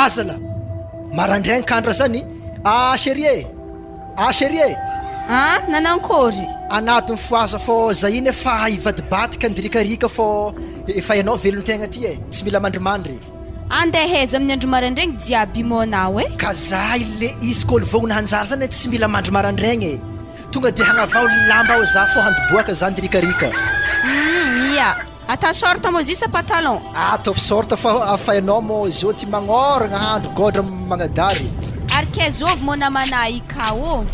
Azala marandraigny kandra zany chérie chérie nanankory anatin'ny foaza fô zahiny efa ivadibatika andirikarika fô efa ianao velon-tegna ty tsy mila mandrimandry andeheza amin'ny andro marandraigny jiaby monao ka za ile izy kôly vognona hanjary zany tsy mila mandry marandraigny tonga de hagnavao lamba ao za fô handiboaka za andirikarika ia ata sorta mo zisa pantalon ataovy sorta fa ianao mo zao ty magnoragna andro godra magnadary ary kezovy mo namana ikao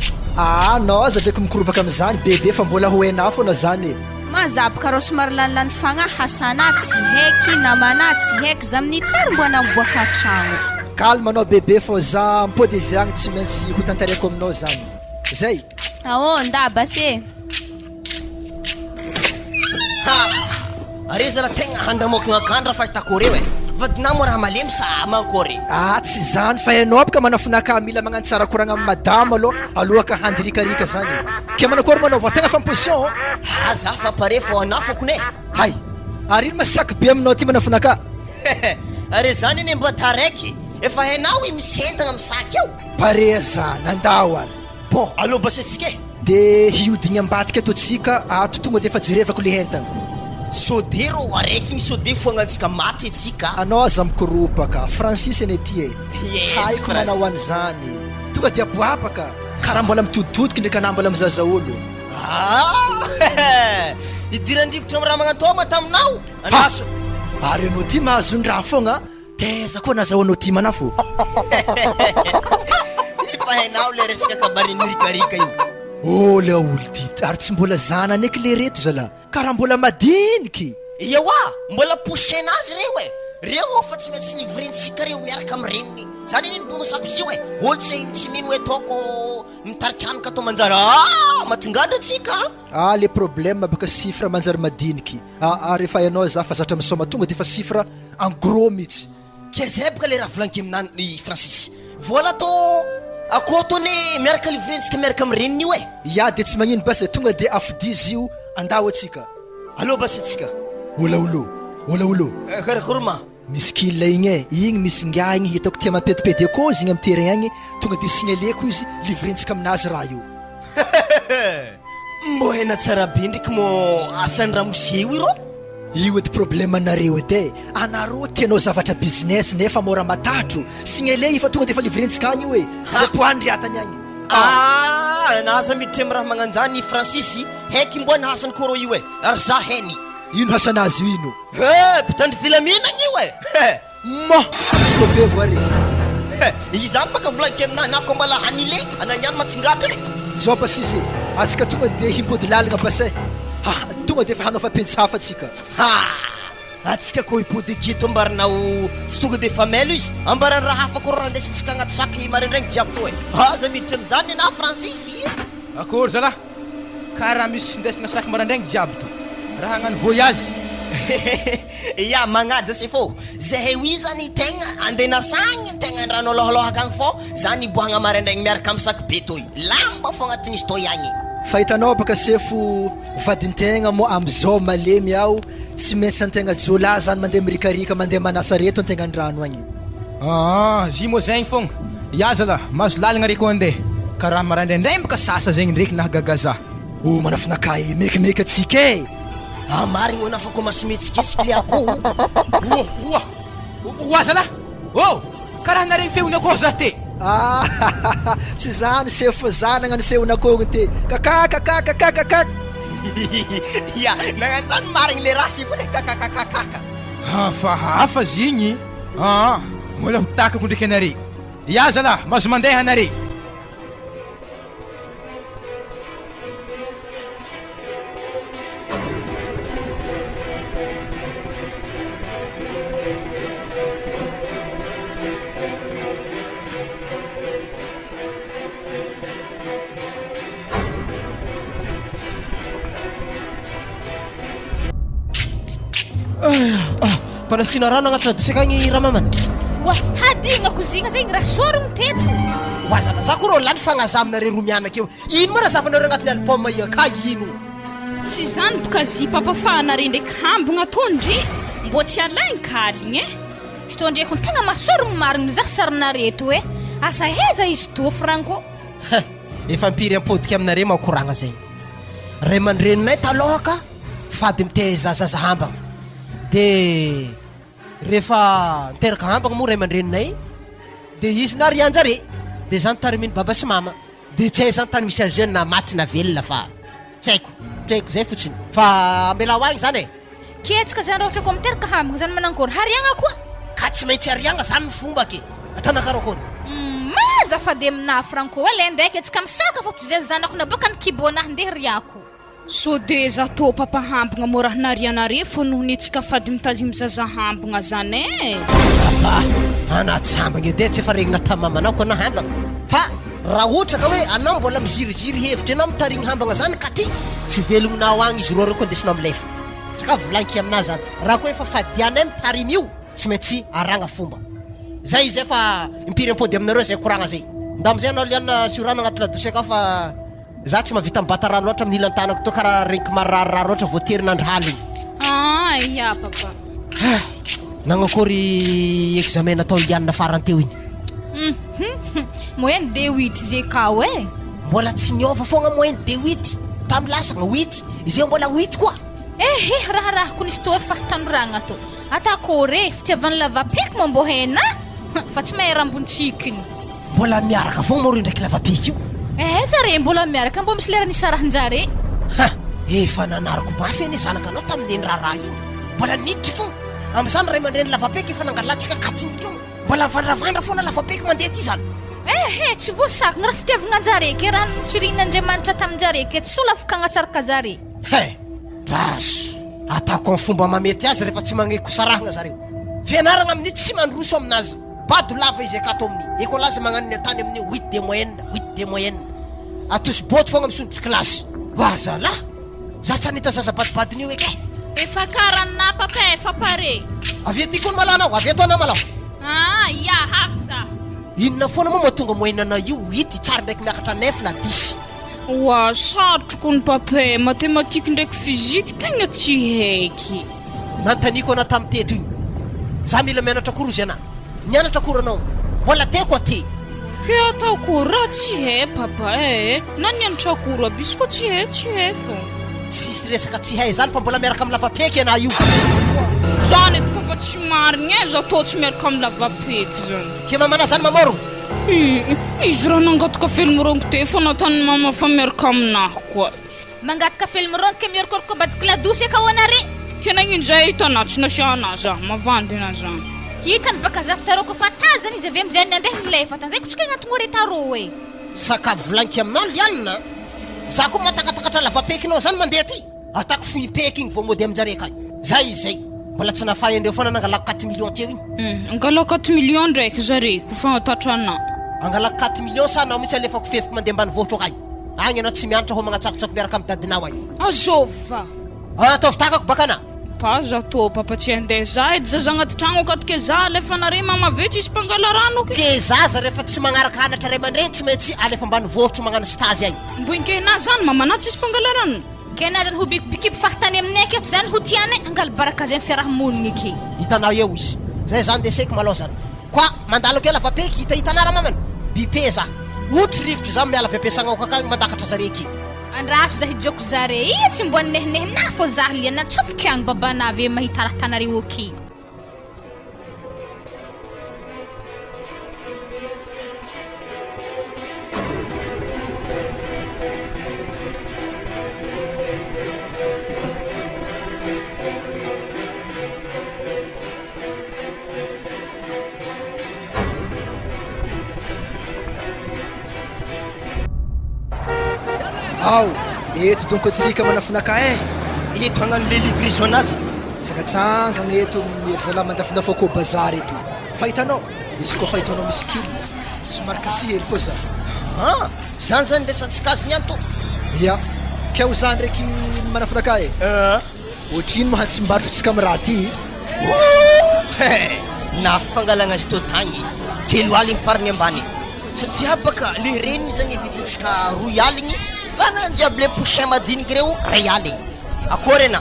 no zabeko mikoropaka am'izany bebe fa mbola hoena foana zany mazapaka rô somary lanilany fagna hasana tsy heky namana tsy heky za amin'ny tsary mbo anamboaka tragno calme anao bebe fô za mpody viagny tsy maintsy ho tantareko aminao zany zay ndaba se are zala tegna handamokagna kandra fa hitakôreo vadinamo raha malemy sa mankory tsy zany fa ianao baka manafinaka mila magnano tsara koragna amin'ny madama aloha ka handirikarika zany ke manakory manao va tegna fa position za fa pare fô anafokone hay ary ino masaky be aminao ty manafinaka are zany iny mba taraiky efa hainao misentagna amin'ny saky eo pare zany andao ary bon aloha basetsika de hiodigny ambatika atotsika ato tonga de efa jerevako le hentana sode rô araiky misode foagnatsika maty atsika anao aza mikoropaka Francis ene ty haiko manao an'izany tonga de aboabaka karaha mbola mitoditodiky ndraiky anah mbola mizaza olo idirandrivotra amin'ny raha magnatao mataminao anaso ary anao ty mahazo ny raha foagna teza koa nazahoanao ty manafo fa hainao le resaka kabariny mirikarika io le olo ty ary tsy mbola zana neky le reto zala karaha mbola madiniky iawa mbola poussena azy reo fa tsy maintsy livrentsika reo miaraka amin'ny reniny zany iny mbomosako izy olo tsy mino hoe taoko mitarikanaka atao manjary matingandra atsika le problème baka sifra manjary madiniky rehefa ianao za fa zatra misoma tonga de fa sifra en gros mihitsy ke zay baka le raha volaniko aminany Francis vola to akoho tony miaraka livrentsika miaraka amin'ny reniny io de tsy magnino basa tonga de afidizy io andao atsika aloha basa atsika olaolo karakoroma misy kila igny igny misy nga igny hitako tia mampetipedy akô izy igny amin'ny terrain agny tonga de signaleko izy livrentsika aminazy raha io mbo hena tsara be ndraiky mo asany raha mosie io ro io edy problème anareo edy anareo tianao zavatra business nefa mora matatro signale io fa tonga de fa livrentsika agny io zay poandry atany agny naza miditra amin'ny raha magnanjany Francis heky mbo nahasany kôrô io ary za heny ino hasanazy io ino mpitandry filaminagna io mo stope voare izany baka volaniko aminah nako mbala hanile ananiany matingatra zao basisy atsika tonga de himpody lalagna basa tonga de fa hanao fampientsafa atsika atsika koa hipody gito ambaranao tsy tonga de famelo izy ambarany raha hafa koa raha ndesintsika agnaty saky marandraigny jiaby to aza miditra am'izany na Francis akory zala karaha misy findesagna saky marandraigny jiaby to raha hagnano voyage magnaja se fô zahay ui zany tegna andeha nasagny tegna andrano lohalohaka agny fô zany iboahagna marandraigny miaraka amin'ny saky be toy lamba fô agnatin'izy toy agny fa hitanao baka sefo vadintegna mo am'izao malemy ao tsy maintsy antegna jola zany mandeha mirikarika mandeha manasa reto antegna andrano agny zy mo zegny fogna ia zala mahazo lalagna reko andeha karaha marandraindray baka sasa zegny ndraiky nahagagaza manafinaka mekimeky atsika marigny anafako masimetsiketsiky le akoho oa zala karaha naregny feony akoho za te tsy zany sefo zanagna ny feony akohogny te kakakakakakakak nagnanjany marigny le raha sefone kakakakakaka fa hafa zigny mbola ho takako ndraiky anare ia zala mahazo mandeha anare panasina rano agnaty radosaka agny ramamany hadignako zigna zegny raha sorogny teto wazana za koa rô lany fagnaza aminare roa mianaka eo ino ma raha zavanareo agnatin'ny album iaka ino tsy zany boka zy papafahanare ndraiky hambogna tondry mbo tsy alaigny kaligny Stondreko ny tegna masorogny marigny za sarinareto hoe asa heza izy to Franco. Efa ampiry ampodika aminareo makoragna zay. Ray aman-dreninay taloha ka fady miteza zaza hambagna. De rehefa miteraka hambagna moa ray aman-dreninay de izy na rianjare de zany tariminy baba sy mama. De tsy hay zany tany misy azy na maty na velona fa tsy haiko zay fotsiny. Fa ambela hoagny zany e. Ketsika zany raha ohatra ko miteraka hambagna zany manankory hariagna koa. Ka tsy maintsy hariagna zany ny fomba ke. Ataona karakory. Azafady amina Franco ele ndraiky antsika misaka fa tozay zanako na baka ny kibona handeha riako. So de zato papa hambagna mora hanarianare fô noho nitsika fady mitalimy zaza hambagna zany e. Papa, anaty hambagna edy tsy efa regnina tamamanao ko na hambagna. Fa raha ohatra ka hoe anao mbola miziriziry hevitra anao mitarigny hambagna zany ka ty tsy velogninao agny izy roa reo koa ndesinao milefa. Saka volanky aminazy zany. Raha koa efa fadianay mitarimy io tsy maintsy aragna fomba. Zay izy efa impiry ampody aminareo zay koragna zay. Nda amizay anao liana siorana agnaty ladosy ka fa za tsy mavita mibata rano loatra amin'ny hilan-tanako to karaha regniko marirariro loatra voaterin'andro haly. Ya papa. Nagnakory examen natao lianina farany teo iny. Moyenne D8 zay ka we. Mbola tsy niova fogna moyenne D8. Tamy lasagna 8, izy mbola 8 koa. Raha ko nisy to efa tandragna to. Atakore fitiavany lavapiky mombo hena. Fa tsy mahay rambonitsikiny. Mbola miaraka fogna moro ndraiky lavapiky io. Zare mbola miaraka mbo misy lera nisarahan-jare. Efa nanarako mafy ane zanakanao tamin'ny raha iny. Mbola niditry fogna. Am'izany ray aman-dreny lavapiky efa nangalatsika 4 millions. Mbola vandravandra foana lavapiky mandeha ty zany. Tsy voasakina raha fitiavagnan-jare ke raha nitsirinan-Andriamanitra tamin-jare ke tsy sola afaka hanatsaraka zare. Raso atako amin'ny fomba mamety azy rehefa tsy magneko sarahagna zareo. Fianaragna amin'ny tsy mandroso aminazy. Bado lava izy akato amin'ny. Eko laza magnano ny tany amin'ny 8 de moyenne. Atosy boty fogna misondritry klasy. Wazala. Za tsy anita zaza badibadiny io eky. Efa karana papa efa pare. Avy aty koa ny malanao, avy ato anao malao. Ya hafza. Inona foana moa mahatonga moyenne anao io 8 tsara ndraiky miakatra 9 na 10. Wa sarotroko ny papa matematika ndraiky fizika tegna tsy haiky. Nantaniko ana tamin'ny teto iny. Za mila mianatra kory izy ana. Mianatra kory anao. Mbola teko aty. Ke ataoko raha tsy hay papa na nianatra kory abisy koa tsy hay fô. Tsisy resaka tsy hay zany fa mbola miaraka amin'ny lavapiky ana io. Zany edy papa tsy marigny za tô tsy miaraka amin'ny lavapiky zany. Ke mamana zany mamoro. Izy raha nangataka filmorongo te fa natany mama fa miaraka aminahy koa. Mangataka filmorongo ke miorokoroka badika ladosy ka hoanare. Ke nagnindray hitanao tsy nasiana za mavandina zany. Hitany baka zafitaroko fa tazany izy avy amizay nandeha nilefa tanzay kotsika agnaty taro e. Saka volanky aminao lianina. Za koa matakatakatra lavapekinao zany mandeha ty. Atako foipeky igny vao mody aminjare kay. Zay. Mbola tsy nafahy andreo foana nangalako 4 millions teo igny. Angalako 4 millions ndraiky zare ko fa tatrana. Angalako 4 millions sa anao mitsy alefako fefiko mandeha ambany vohitra kay. Agny anao tsy mianatra ho magnatsakotsaky miaraka amin'ny dadinao ay. Azova. Ataovy takako baka na. Pa za tô papa tsy andeha za edy zaza agnaty tragno akato ke za alefa nare mama vetsy izy mpangala rano ke zaza rehefa tsy magnaraka anatra ray aman-dreny tsy maintsy alefa ambany vohitra magnano stage ay. Mboinkena zany mamana tsy izy mpangala rano. Kena zany ho bikibikiby fahatany aminay aketo zany ho tianay angala baraka zay fiarahamonigny ke. Hitanao eo izy. Zay zany deseko malao zany. Kwa mandalo ke lavapeky hitanao ramamana. Bipe za. Outro rivotro za miala avy ampiasagna kakagny mandakatra zare ke. Andraso za hijoko zare tsy mbo nehnehna fô za liana tsofiky agny babanavy mahita raha tanareo ke. Eto donc atsika manafinaka eto hagnano le livraison anazy. Tsakatsangana eto ery zala mandafindafako bazary eto. Fahitanao izy koa fahitanao misy kily somary kasi hely fô za. Zany lesantsika azy niany to. Ya keo za ndraiky manafinaka ohatrino mahatsy mbarofotsika amin'ny raha ty. Nafangalagna azy to tagny 3 aligny farany ambany satria baka le reniny zany vidintsika 2 aligny zana jiaby le prochain madiniky reo 3 aligny akory na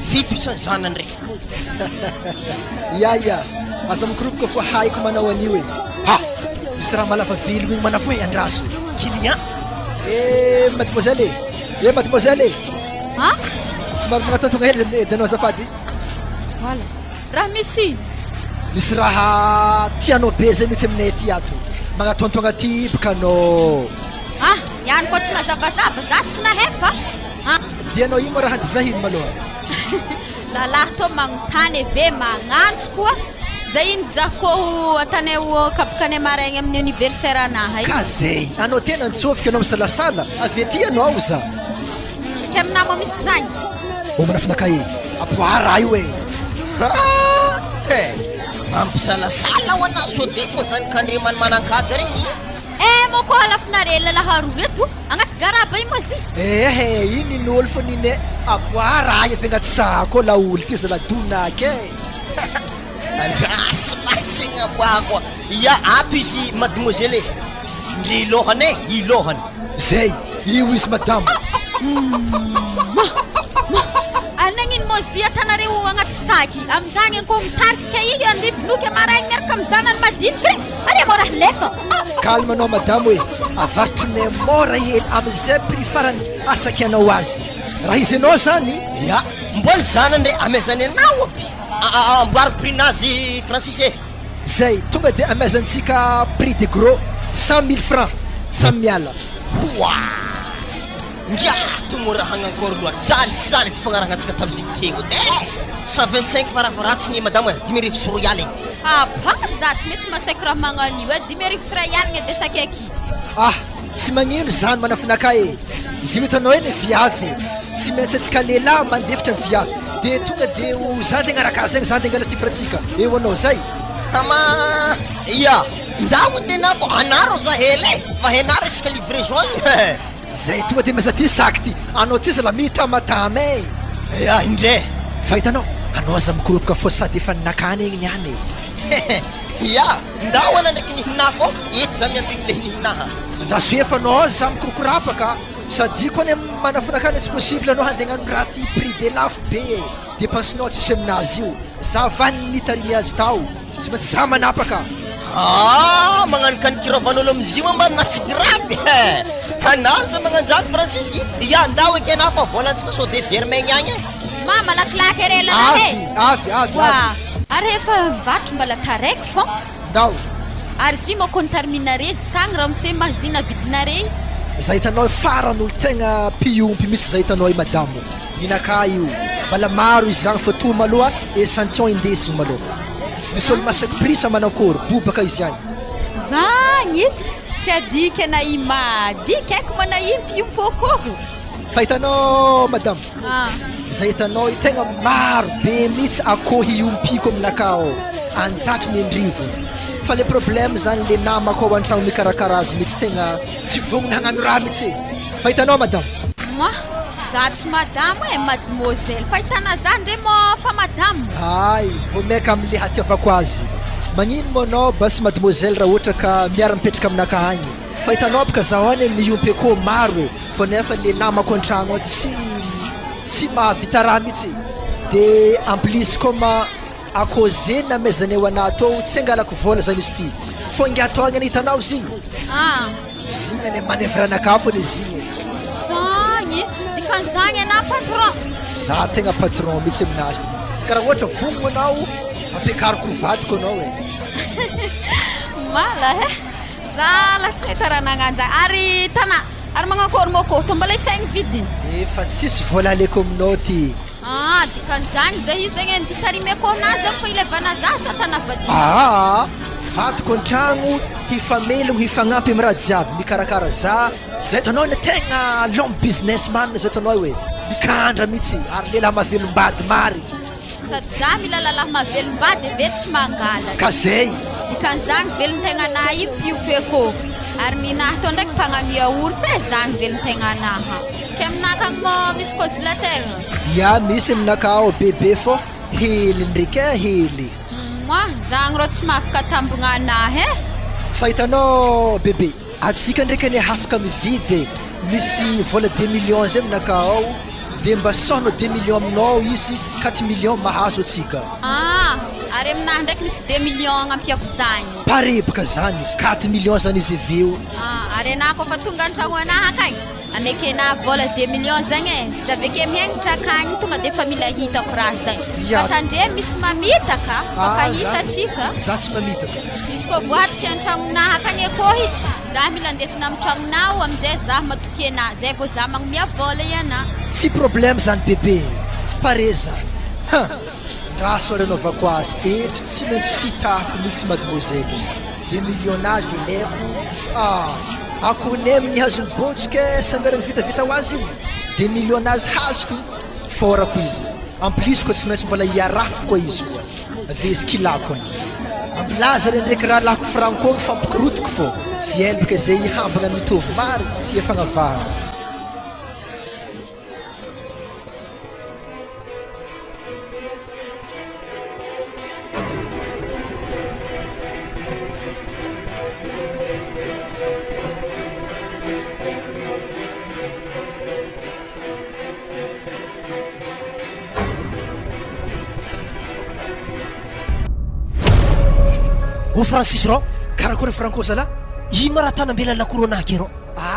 fito isan zanany re. Ya aza mikoropoka fa haiko manao an'io e ha misy raha malava velogno igny manafo e andraso Kilia. mademoiselle mademoiselle Ha? somary magnatontonga hely edanao azafady Wala. Raha misy. misy raha tianao be zay mihitsy aminay aty ato magnatontonga ty bokanao Ah, ihany koa tsy mazavazava za tsy nahefa. Ah, dia anao ino mo raha handizahino maloha lalahy tô magnontany ve magnantso koa. Zay iny zako atanay kabokanay maraigny amin'ny anniversaire anahy. ka zay anao tena antsofika anao misalasala avy aty anao za Ke aminamo misy zany. omanafinaka e aboa raha io e Mampisalasala ho anazy so de fa zany kandre manakajy regny. Mo koa alafinare lalahy roa reto agnaty garaba iny moa si. iny n'olo fa nine aboa raha efa agnaty sako la olo ty za la donaka e Andrasy masina boako. Ya ato izy mademoiselle. Ilohany ilohany. zay io izy madamo Anangin mo si atanareo agnaty saky. Amizany ko mitarika iny andivinoky maraigny miaraka amizanany madiniky regny. Are mo raha lefa. kalma anao madamo e avarotrinay mora hely amizay prix farany asaky anao azy raha izy anao zany Ya, mbona zanany re amezany anao aby. Amboary prix-nazy Francis e. zay tonga de amezantsika prix de gros 100 000 francs samy miala Ngiato mo raha encore loa. Zany tsy zany ty fagnarahantsika tamiziny tego de 125 farafaratsy ni madame 10,000 sy royale. Apa, za tsy mety masaiky raha magnano io. 10,000 sy ray aligny de sakaiky. tsy magnino zany manafinaka e izy hitanao eny viavy tsy maintsy atsika lehilahy mandefitra ny viavy de tonga de zany tegna araka zegny zany tengala sifratsika eo anao zay Ama ya, ndawo tena fo anaro za hele. Fa henaro isika livraison iny. zay tonga de mesa ty saky ty anao ty zala mitamatama e Ya indre. fa hitanao anao aza mikoropoka fo sady efa ninakany egny niany Ya, ndawo ana ndraiky nihina fo eto za miambigny le nihinaha. raso efa anao za mikorokorapaka sady koa ny manafinakany tsy possible anao handegnano raha ty prix de lafo be e dépensenao tsisy aminazy io za vaniny nitarimy azy tao tsy maintsy za manapaka Magnano kanikirovan'olo amizio mba na tsy gravy. Anazy magnano zany Francis. Ya, ndawo eky ana fa volantsika so de vermeigny agny e. Ma malakilaky ere lalahy. avy Wa, are efa vatro mbala taraiky fô. ndao Ary zy mo kon terminare zy tagny raha mose mazina vidinare. za hitanao faran'olo tegna piompy mihitsy za hitanao i madamo ninaka io mbala maro izy zagny fa to maloha échantillon indesigny maloha misy olo masaky prix sa manakory bobaka izy agny Zagny tsy adika ana i madika aiko mana impiompy akoho. fa hitanao madamo Ah, za hitanao i tegna maro be mihitsy akoho iompiko aminakao anjato ny andrivo fa le problème zany le namako ao an-tragno mikarakara azy mihitsy tegna tsy vognony hagnano raha mihitsy e fa hitanao madamo ma za tsy madamo mademoiselle. Fa hitana zany ndre mo fa madamo. ay vao maika am'le hatiavako azy magnino mo anao basy mademoiselle raha ohatra ka miara-mipetraka aminaka agny fa hitanao baka zaho any miompy akoho maro e fa nefa le namako an-tragno ao tsy mahavita raha mihitsy de en plus comme akoho zeny namezany eo anaty ao tsy angalako vola zany izy ty fo ingatao agny hitanao zigny Ah, zigny any manevranaka fo le zigny zagny dikan'izagny ana patron. za tegna patron mihitsy aminazy ty karaha ohatra vonogno anao ampiakariko vatiko anao e Mala za la tsy mety raha nagnano zany. Ary tana ary magnakory mo akoho to mbala ifaigny vidiny. efa tsisy vola aleko aminao ty Ah, dikan'izany zay izy zegny ditarimeko anazy fa ilevana za sa tana vadiny. vatiko an-tragno hifamelogno hifagnampy amy raha jiaby mikarakara za zay tanao ny tegna long businessman zay tanao hoe mikandra mihitsy ary lehilahy mavelombady mary Sady za mila lalahy mavelombady ve tsy mangala. ka zay Dikan'izany velon-tegna anahy io piopy akoho. Ary ninahy tao ndraiky mpagnano yaourt zany velon-tegna anaha. Ke aminaka mo misy congélateur. ya misy aminaka ao bebe fô hely ndraiky e hely Moi zagny rô tsy mahafaka tambogna anahy fa hitanao bebe atsika ndraiky any hafaka mividy misy vola 2 millions zay aminaka ao de mba saonao 2 millions aminao izy 4 millions mahazo atsika Ah, Ary aminahy ndraiky misy 2 millions agnampiako zany. Parebaka zany 4 millions zany izy aveo. Ary anah kofa tonga an-tragno anah akagny amekena vola 2 millions zagny e. Zaveke mihagnitra akagny tonga de fa mila hitako raha zagny. Fatandre misy mamitaka fakahitatsika. Za tsy mamitaka. Izy koa voatrika an-tragnonah akagny akohy za mila andesina amin'ny tragnonao amin'izay za matoky anah zay vao za magnomia vola ianah. Tsy problème zany bébé. Pare zany. Raha soaranaovako azy eto tsy maintsy fitahako mihitsy mademoiselle. 2 millions azy ilaiko. Akonay amin'ny hazony botsika samberany vitavita ho azy igny 2 millions azy hazoko forako izy. En plus koa tsy maintsy mbola iarahako koa izy koa. Avezy kilako any. Ambilaza ndraiky raha lako franco igny fampikirotiko fô. Tsy elbaka zay ihambagna mitovy mary tsy efagnavahana. O Francis ro Karakory franco zala? ino ma raha tanambela lakoro anaky ro?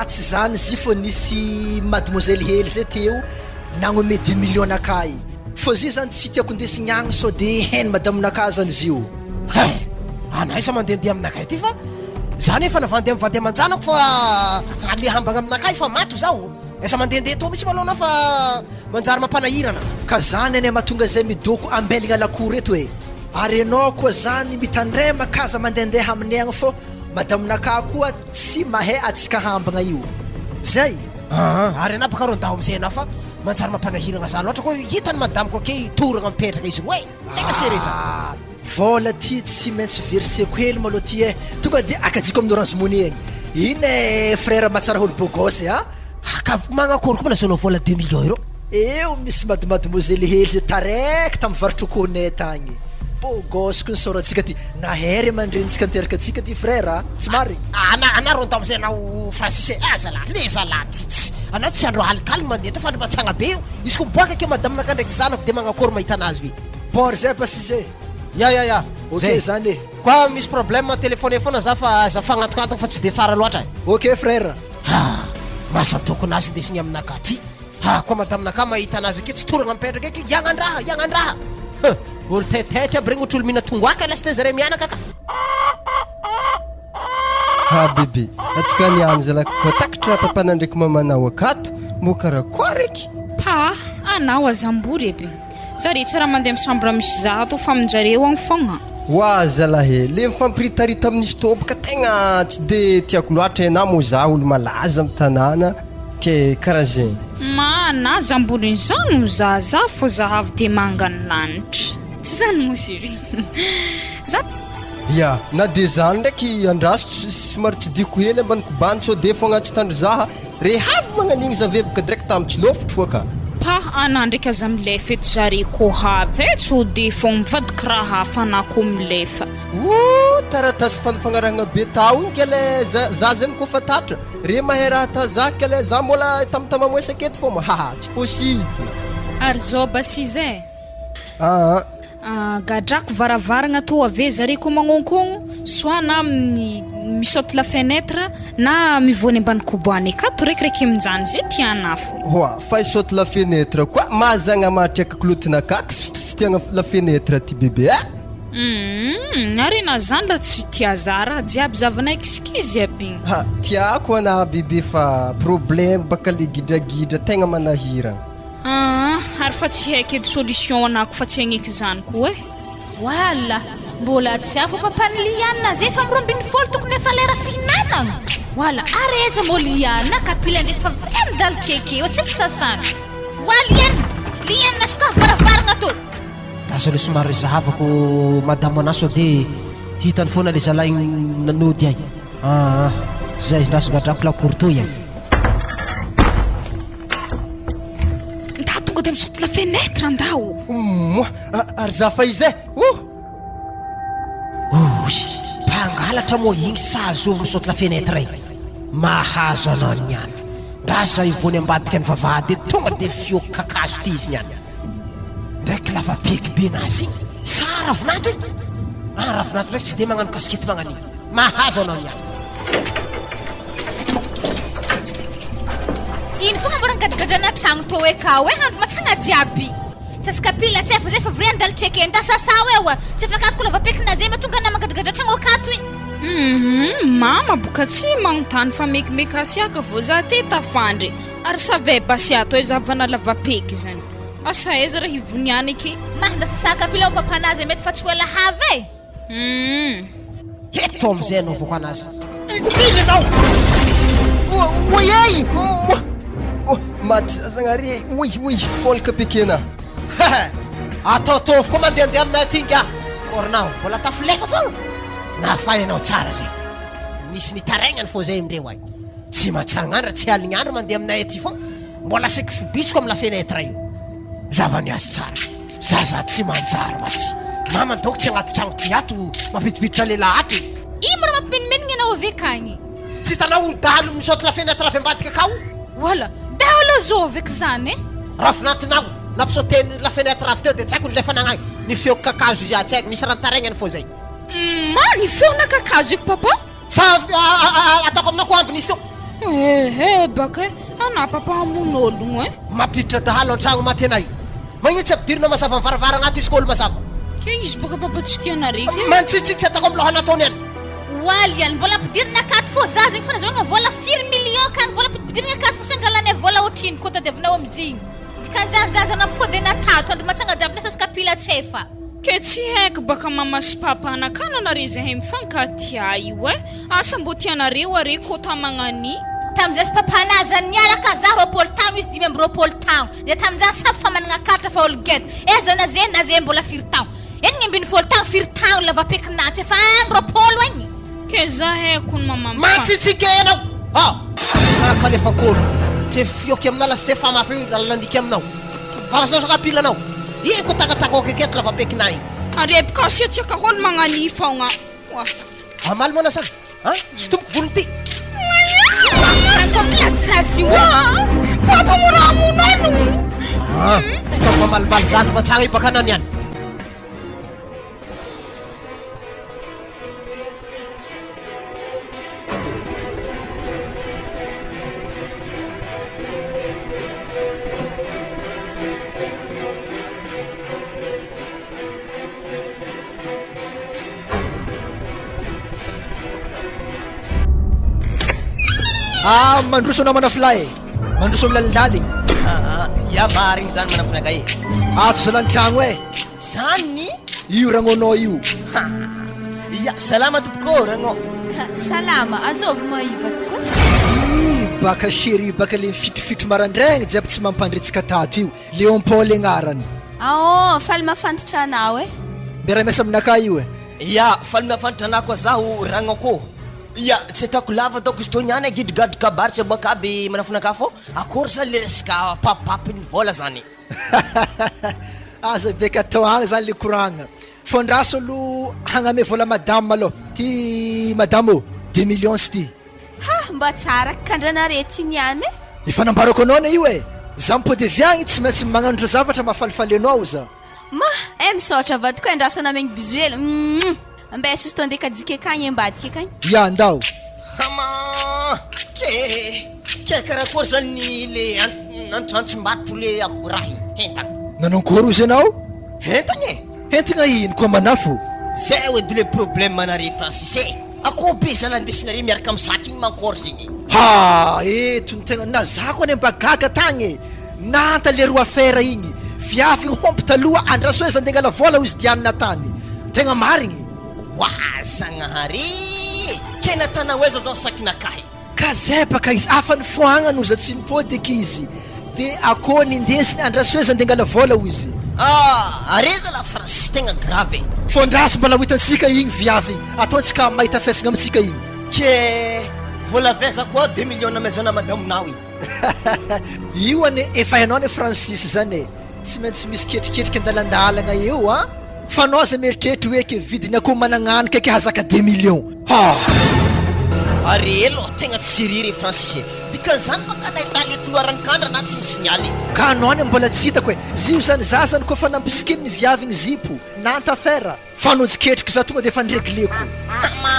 Tsy zany zy fô nisy mademoiselle hely zay teo nagnome 2 millions nakay. Fô zy zany tsy tiako ndesigny agny so de heny madame nakay zany zio. Anay sa mandehandeha aminakay ty fa zany efa navandeha mivandeha manjanako fa ale hambagna aminakay fa mato zaho. Esa mandehandeha to misy malona fa manjary mampanahirana. Ka zany ane mahatonga zay midoko ambeligna lakoro eto e. Ary anao koa zany mitandray makaza mandehandeha aminay agny fô madame nakay koa tsy mahay atsika hambagna io. Zay. Ary anah baka rondaho amizay anao fa manjary mampanahirana za loatra koa hitany madame ko ke toragna mipetraka izy hoe tegna sereza. Vola ty tsy maintsy verseko hely maloha ty e. Tonga de akajiko amin'ny orange money egny. Iny e frère matsara holo bogosy ka magnakory koa nasanao vola 2 millions euro? Eo misy mademoiselle hely zay taraiky tamin'ny varotra konay tagny. Bogosy koa nisoratsika ty nahery mandrenitsika niteraka atsika ty frère tsy marigny. Ana ronda amizay anao Francis zala le zala titsy anao tsy andro alikaly mandeha to fa andro matsagna be io izy ko miboaka ke madame naka ndraiky zanako de magnakory mahita anazy ve? Bon zay pasise. Ya Ok zany e. Koa misy problème téléphone foana za fa za fagnatokatoko fa tsy de tsara loatra. Ok frère. Masa tokony azy ndesigny aminaka ty. Koa madame naka mahita anazy ake tsy toragna mipetraka eky yagnandraha. Olo taitaitra aby regny ohatry olo mihina tongoaka lasitay zareo mianaka ka. Bébé, atsika niany zala koa takatra papana ndraiky mamanao akato mo karakory eky. Pa, anao azambory eby. Zare tsy raha mandeha amin'ny chambre misy zato fa aminjareo agny fogna. Wa zalahe, le mifampiritarita amin'izy tô baka tegna tsy de tiako loatra enao mo za olo malaza amin'ny tanàna ke karaha zegny. Na zambory zany za fô zahavy de mangany lanitra. Tsy zany mo chérie. Za Ya, na de zany ndraiky andraso somary tsy diko hely ambaniko bany so de fogna tsy tandry zaha rehavy magnan'igny zave baka direct amitsylofotro foa ka. Pa ana ndraiky aza milefa eto zare ko havy so de fogna mivadiky raha hafa anako milefa. Taratasy fanafagnarahagna be tao igny kele za zany koa fa tatra re mahay raha ta za kele za mbola tamtamamwesa aketo fô ma tsy possible. Ary zao basi zay. Gadrako varavaragna to ave zare ko magnonkogno soit na misaute la fenêtre na mivony ambany koboany akato rekireky aminjany zay tiana fo. Fa isaute la fenêtre quoi mazagna matraka clotina akato tsy tiagna la fenêtre ty bébé Ary na zany la tsy tia zara jiaby zavanay kiskizy aby igny. Tiako ana bébé fa problème baka le gidragidra tegna manahirana. Ary fa tsy haiko edy solution anako fa tsy agneky zany koa e. Wala, mbola tsy afo pampany zay fa mirombiny folo tokony efa lera fihinanagna. Wala, areza mo liana kapila ndefa vendal check o check sasana. Liana suka varavaragna to. Raha le somary zahavako madame anaso de hitany foana le zalahy nanody ay. Zay raso gadrako la courtoy ay. Tonga de misaute la fenêtre andao. Ary za fa izay Pangalatra mo igny sazo misaute la fenêtre ay. Mahazo anao niany. Raza ivony ambadika ny vavahady tonga de fio kakazo ty izy niany. ndraiky lavabeky be nazy igny sa ravinahitra ravinahitra ndraiky tsy de magnano kasikety magnan'igny mahazo anao niany ino fogna mora ngadigadrana tragno tô eka hoe handro matsagna jiaby sasikapila tsy efa zay fa vry andalo tseky ndasasa hoe tsy afakatoko lavapekina zay matonga na magadigadra tragno akato mama boka tsy magnontany fa mekimeky asiaka vao za te tafandry ary savay basiato hoe zavana lavapeky zany asa aiza raha hivoniany eky mandasasa kapila o papanazy mety fa tsy ho lahava eto amizay anaovako anazy indrindra anao oy maty zagnare oy folka pekena ataotôvo koa mandehandeha aminay atinga korinao mbola tafilefa fogna nafayanao tsara zay nisy nitaragnany fô zay amindreo ay tsy matsagnandra tsy alignandra mandeha aminay aty fogna mbola siky fibitsiko amin'ny lafenetra io zavany azy tsara zaza tsy manjary maty mama doko tsy agnaty tragno ty ato mampidipiditra lehilahy ato mora mampimenimenigny anao avy akagny tsy hitanao olo dahalo misaoty lafenetra avy ambadika akao wala dahalo zovy eky zany rafinatinao nampisôteny lafenetra avy teo de tsy haiko nilefanagnagy ny feoko kakazo izy tsy haiko nisy ranotaragnany fô zay ny feona kakazo eky papa sa ataoko aminao ko amby nisy teo baka ana papa amon'ologno mampiditra dahalo an-tragno maty anay magnino tsy ampidirina mazava mivaravara agnaty izy k'olo mazava ke izy baka papa tsy tianareka mantsitsitsy ataoko amin'ny lohana ataony any waly any mbola ampidirina akato fô za zegny fa nazahoagna vola 4 million kany mbola ampidirina akato fô sangalany vola otriny koa tadiavinao amizigny dikanzazaza nampifody natato andro matsanga diavina sasikapila tsefa ke tsy haiko baka mama sy papa anakananare zahay mifankatia io asa mbo tianareo are kota magnany tamizay sy papanazy niaraka za roapolo tagno izy 5 amby roapolo tagno zay tamizay safy fa managna katra fa olo geto ezana zay na zay mbola 4 tagno enigny ambiny folo tagno 4 tagno lavapekinatsy efa roapolo egny ke za haiko ny mama matsitsika ianao nakalefakolo te fioky aminala sy te famafy lalandiky aminao vavasanao sakapilanao ino ko tagatakoky aketo lavapekina igny arepika asiatsika holo magnany fogna amaly mana sana tsy tomboko volony ty komplatsasy papa mora amonano titaoko mamalimaly zany matsagna i baka anany any mandroso anao manafilay mandroso amin'ny lalindaligny ya marigny zany manafinaka e ato zalany tragno zany io ragnonao io ya salama tompoko ragno salama azovy maiva tokoa baka chéri baka le fitrofitro marandraigny jiaby tsy mampandritsika tato io Léon Paul agnarany faly mafantatra anao mbera miasa aminaka io ya faly mafantatra anao koa zaho ragno ko ya tsy ataoko lava ataoko izy tony any gidigadro kabaritry aboaka aby manafinaka fô akory zany le resaka papapapiny vola zany aza beka atao agny zany le koragna fondraso olo hagname vola madame aloha ty madame 2 millions sy ty mba tsara kandranare ty niany efa nambarako anao na io za mipody viagny tsy maintsy magnandra zavatra mahafalifaly anao za misaotra vatoko andraso anamegny bizuela ambeso izy tonde kajika akagny ambadika akagny ya andao ke karakory zany le antrantrom-batro le raha igny hentagna nanankory izy anao hentagna hentagna ino koa manafo zay edy le problème manare francis akoho be zany andesinare miaraka amin'ny saky igny mankory zegny eto ny tegna nazako any ambagaga tagny nanta le roa affaire igny viavy hompo taloha andraso hoe zandengala vola ho izy dianina tany tegna marigny Zagnahary ke natana weza zao sakinakahy ka zay baka izy afa ny foagna no za tsy nipody eky izy de akô nindesiny andraso hoe zandengala vola ho izy areza la France tegna grave fondrasy mbala ho hitansika igny viavy ataontsika mahita fesagna amitsika igny ke vola veza koa 2 millions namezana madamonao igny io ane efa hainao ne Francis zany tsy maintsy misy ketriketriky andalandalagna eo fa anao za mieritreritry hoe ke vidiny akoho managnano kaiky hazaka 2 millions arelo tegna tsy siriry Francis dikan'izany baka nahita le toloaran'ny kandra na tsy ny signaly ka anao any mbola tsy hitako hoe zio zany za zany koa fa nampisikiny ny viaviny zipo nantafera fanojiketrika za tonga de efa niregleko ma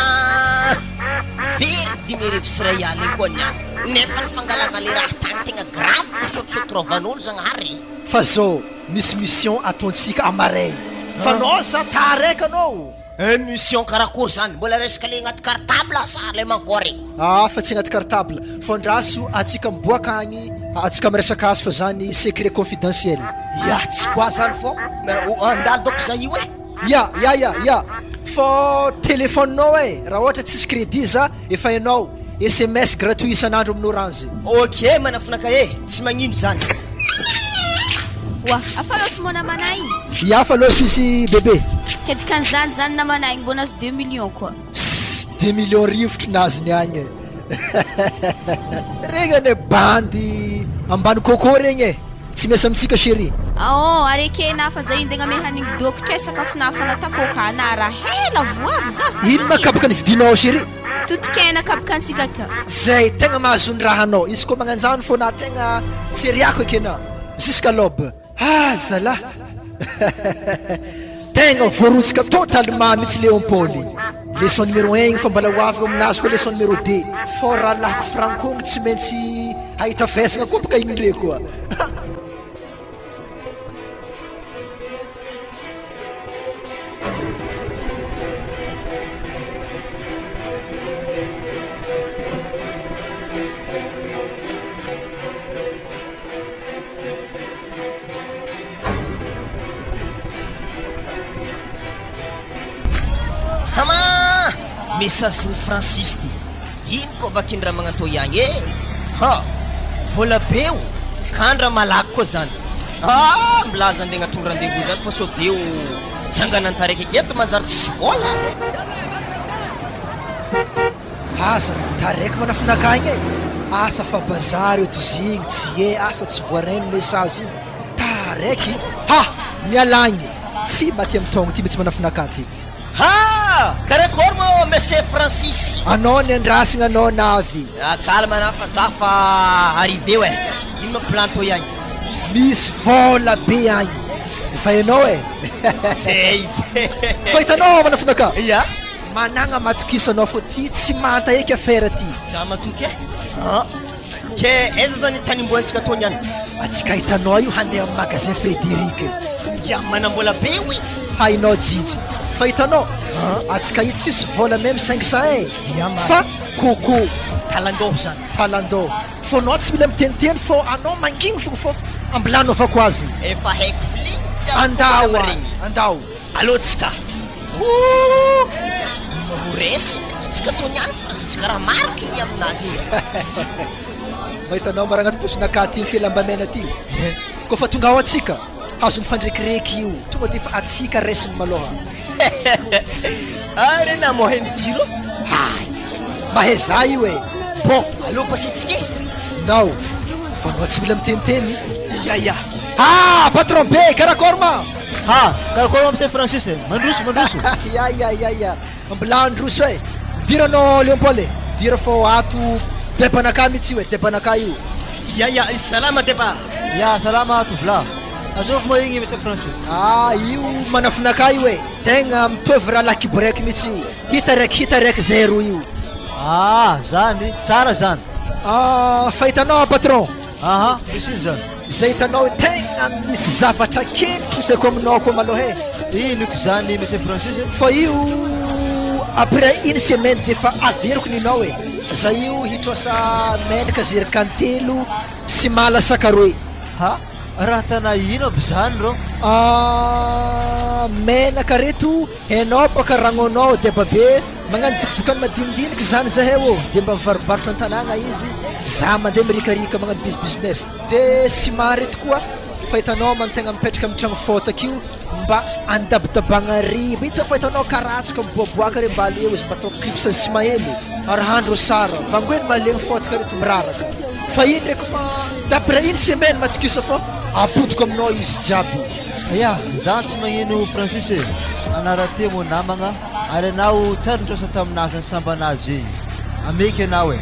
very dimy arivo sy ray aly koa niany nefa ny fangalagna le raha tagny tegna grave misaotisaotirovan'olo zagnahary fa zao misy mission ataontsika amaray fa nao za taraiky anao émission karakory zany mbola resaka le agnaty cartable sa le mankory fa tsy agnaty cartable fondraso atsika miboaka agny atsika miresaka azy fa zany secret confidentiel ya tsy koa zany fô andalo doko za io ya fô téléphonenao raha ohatra tsisy crédit za efa hainao SMS gratuit isan'andro amin'ny orange ok manafinaka tsy magnino zany wa afa loso mo namanay ya fa loso izy bébé kedikan'izany zany namanay mbona azo 2 millions koa 2 millions rivotro nazy ny agny regny ane bandy ambany coco regny tsy miasa amitsika chéri arekena fa zay indegna mehanigny dokitra sakafonafa natakôka na raha hela voavy za ino makabaka ny vidinao chéri totokena kabaka antsika ka zay tegna mahazony raha anao izy koa magnanjany fô na tegna tseriako ekena jusqu'à l'aube zala tegna voarotsika totalement mitsy Léopoly leçon numéro 1 fa mbala hoavaka aminazy koa leçon numéro 2 fô raha lako francogny tsy maintsy ahita vesagna koa baka igny ndre koa message ny Francis ty ino koa vakiny raha magnatao ihagny vola beo kandra malaky koa zany milaza andeha anatonga randevo zany fa sao deo tsanganan taraiky aketo manjary tsisy vola asa taraiky manafinaka igny asa fa bazary eto zigny tsy asa tsy voareny message igny taraiky mialagny tsy maty amin'ny tongo ty mitsy manafinaka ty karakory mo monsieur Francis anao ny andrasigna anao navy kalma na fa za fa arrivé ino ma planto ihagny misy vola be agny efa hainao zay fa hitanao manafinaka ya managna matokisanao fô ty tsy manta eky affaire ty za matoky ke eza zany tanimboantsika atao niany atsika hitanao io handeha amin'ny magasin Frédéric ya manambola be wi hainao jijy fa hitanao atsika hita tsisy vola même 500 fa coco talandoho zany talandoho fô anao tsy mila miteniteny fô anao mangigny fogna fô ambilano avako azy efa haiko flinta andao alotsika mahoresy ndraiky tsika atao niany Francis karaha mariky ny aminazy mahitanao maragnaty posonaka ty filambamena ty koa fa tonga ao atsika azony fandrekireky io tonga de fa atsika resiny maloha rena moheny ziro maheza io bon alo pasitsike nao fa anao tsy mila miteniteny ya patron be karakory ma karakory ma monsieur Francis mandroso ya mbila androso dira anao Léopoly dira fô ato debanaka mitsy io debanaka io ya salama deba ya salama tovla azovy mo igny monsieur Francis io manafinaka io tegna mitovy raha lakiboraiky mitsy io hita raiky zero io zany tsara zany fa hitanao patron misy ino zany zay hitanao tegna misy zavatra kely trosako aminao koa maloha ino ko zany monsieur Francis fa io après une semaine defa averiko ninao za io hitrosa menaka zerikantelo sy mala sakaroe raha tana ino aby zany ro menaka reto hainao baka ragnonao de babe magnano dokidokany madinidiniky zany zahay de mba mivarobarotra an-tanàgna izy za mandeha mirikarika magnano business de ciment reto koa fa hitanao mantegna mipetraka amin'ny tragno fotaka io mba andabodabagna riba ita fa hitanao karatsaka miboaboaka re mba aleo izy mba atao clipsa ciment hely ary handro sara vangoeny malegny fotaka reto miraraka fa iny ndraiky d'après une semaine matokisa fô apodiko aminao izy jiaby za tsy magnino Francis anaraty mo namagna ary anao tsara nitrosa taminazy ny sambanazy ameky anao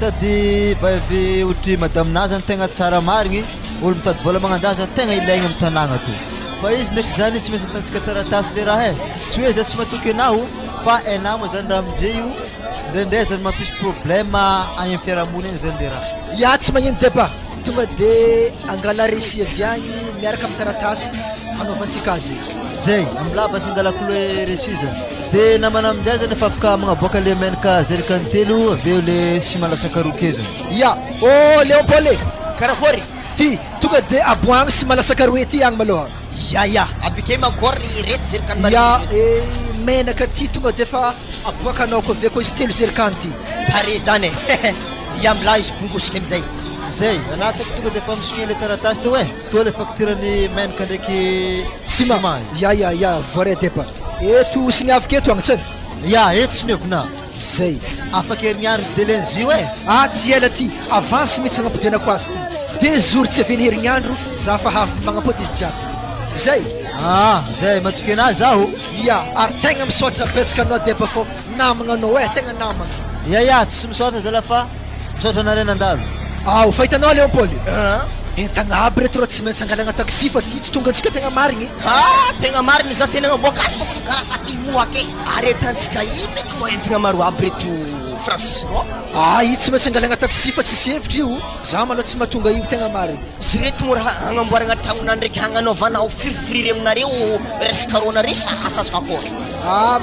sady vavy otry madame nazany tegna tsara marigny olo mitady vola magnandaza tegna ilaigna amin'ny tanàgna to fa izy ndraiky zany tsy maintsy atantsika taratasy le raha tsy hoe za tsy matoky anaho fa hainao moa zany raha amizay io ndraindray zany mampisy problème agny amin'ny fiarahamonina igny zany le raha ya tsy magnino débat tonga de angala resi avy agny miaraka amin'ny taratasy hanaovantsika azy zay amilaba sy angalako le resi zany de namana aminjay zany efa afaka magnaboaka le menaka zerikany telo aveo le sy malasaka roke zany ya ô Léopold karakory ty tonga de aboagny sy malasaka roe ty agny maloha ya avike makory reto zerikany ya menaka ty tonga de fa aboaka anao ko aveo ko izy telo zerikany ty pare zany ya mila izy bongosika amizay zay anatako tonga de fa misogna le taratasy to to le facturany menaka ndraiky ciment ya voare débat eto signy afaka eto agny tsany ya eto sy niovina zay afaka herignandro delenzio tsy ela ty avance mihitsy agnampodianako azy ty 2 jours tsy aveny herignandro za fa havy magnampody izy jiaby zay zay matoky anazy zaho ya ary tegna misaotra betsaka anao débat fô namagna anao tegna namagna ya tsy misaotra zala fa misaotra anareo nandalo fahitanao Léopold entagna aby reto rô tsy maintsy angalagna taxi fa ty tsy tonga antsika tegna marigny tegna marigny za tena agnaboaka azy fôko karaha fa ty moake aretantsika ino eky mo entagna maro aby reto Francis ro io tsy maintsy angalagna taxi fa tsisy hevitra io za maloha tsy mahatonga io tegna marigny zy reto mo raha agnamboaragna tragnona ndraiky hagnanaovanao firifiriry aminareo resaka ronare sa atatsika akory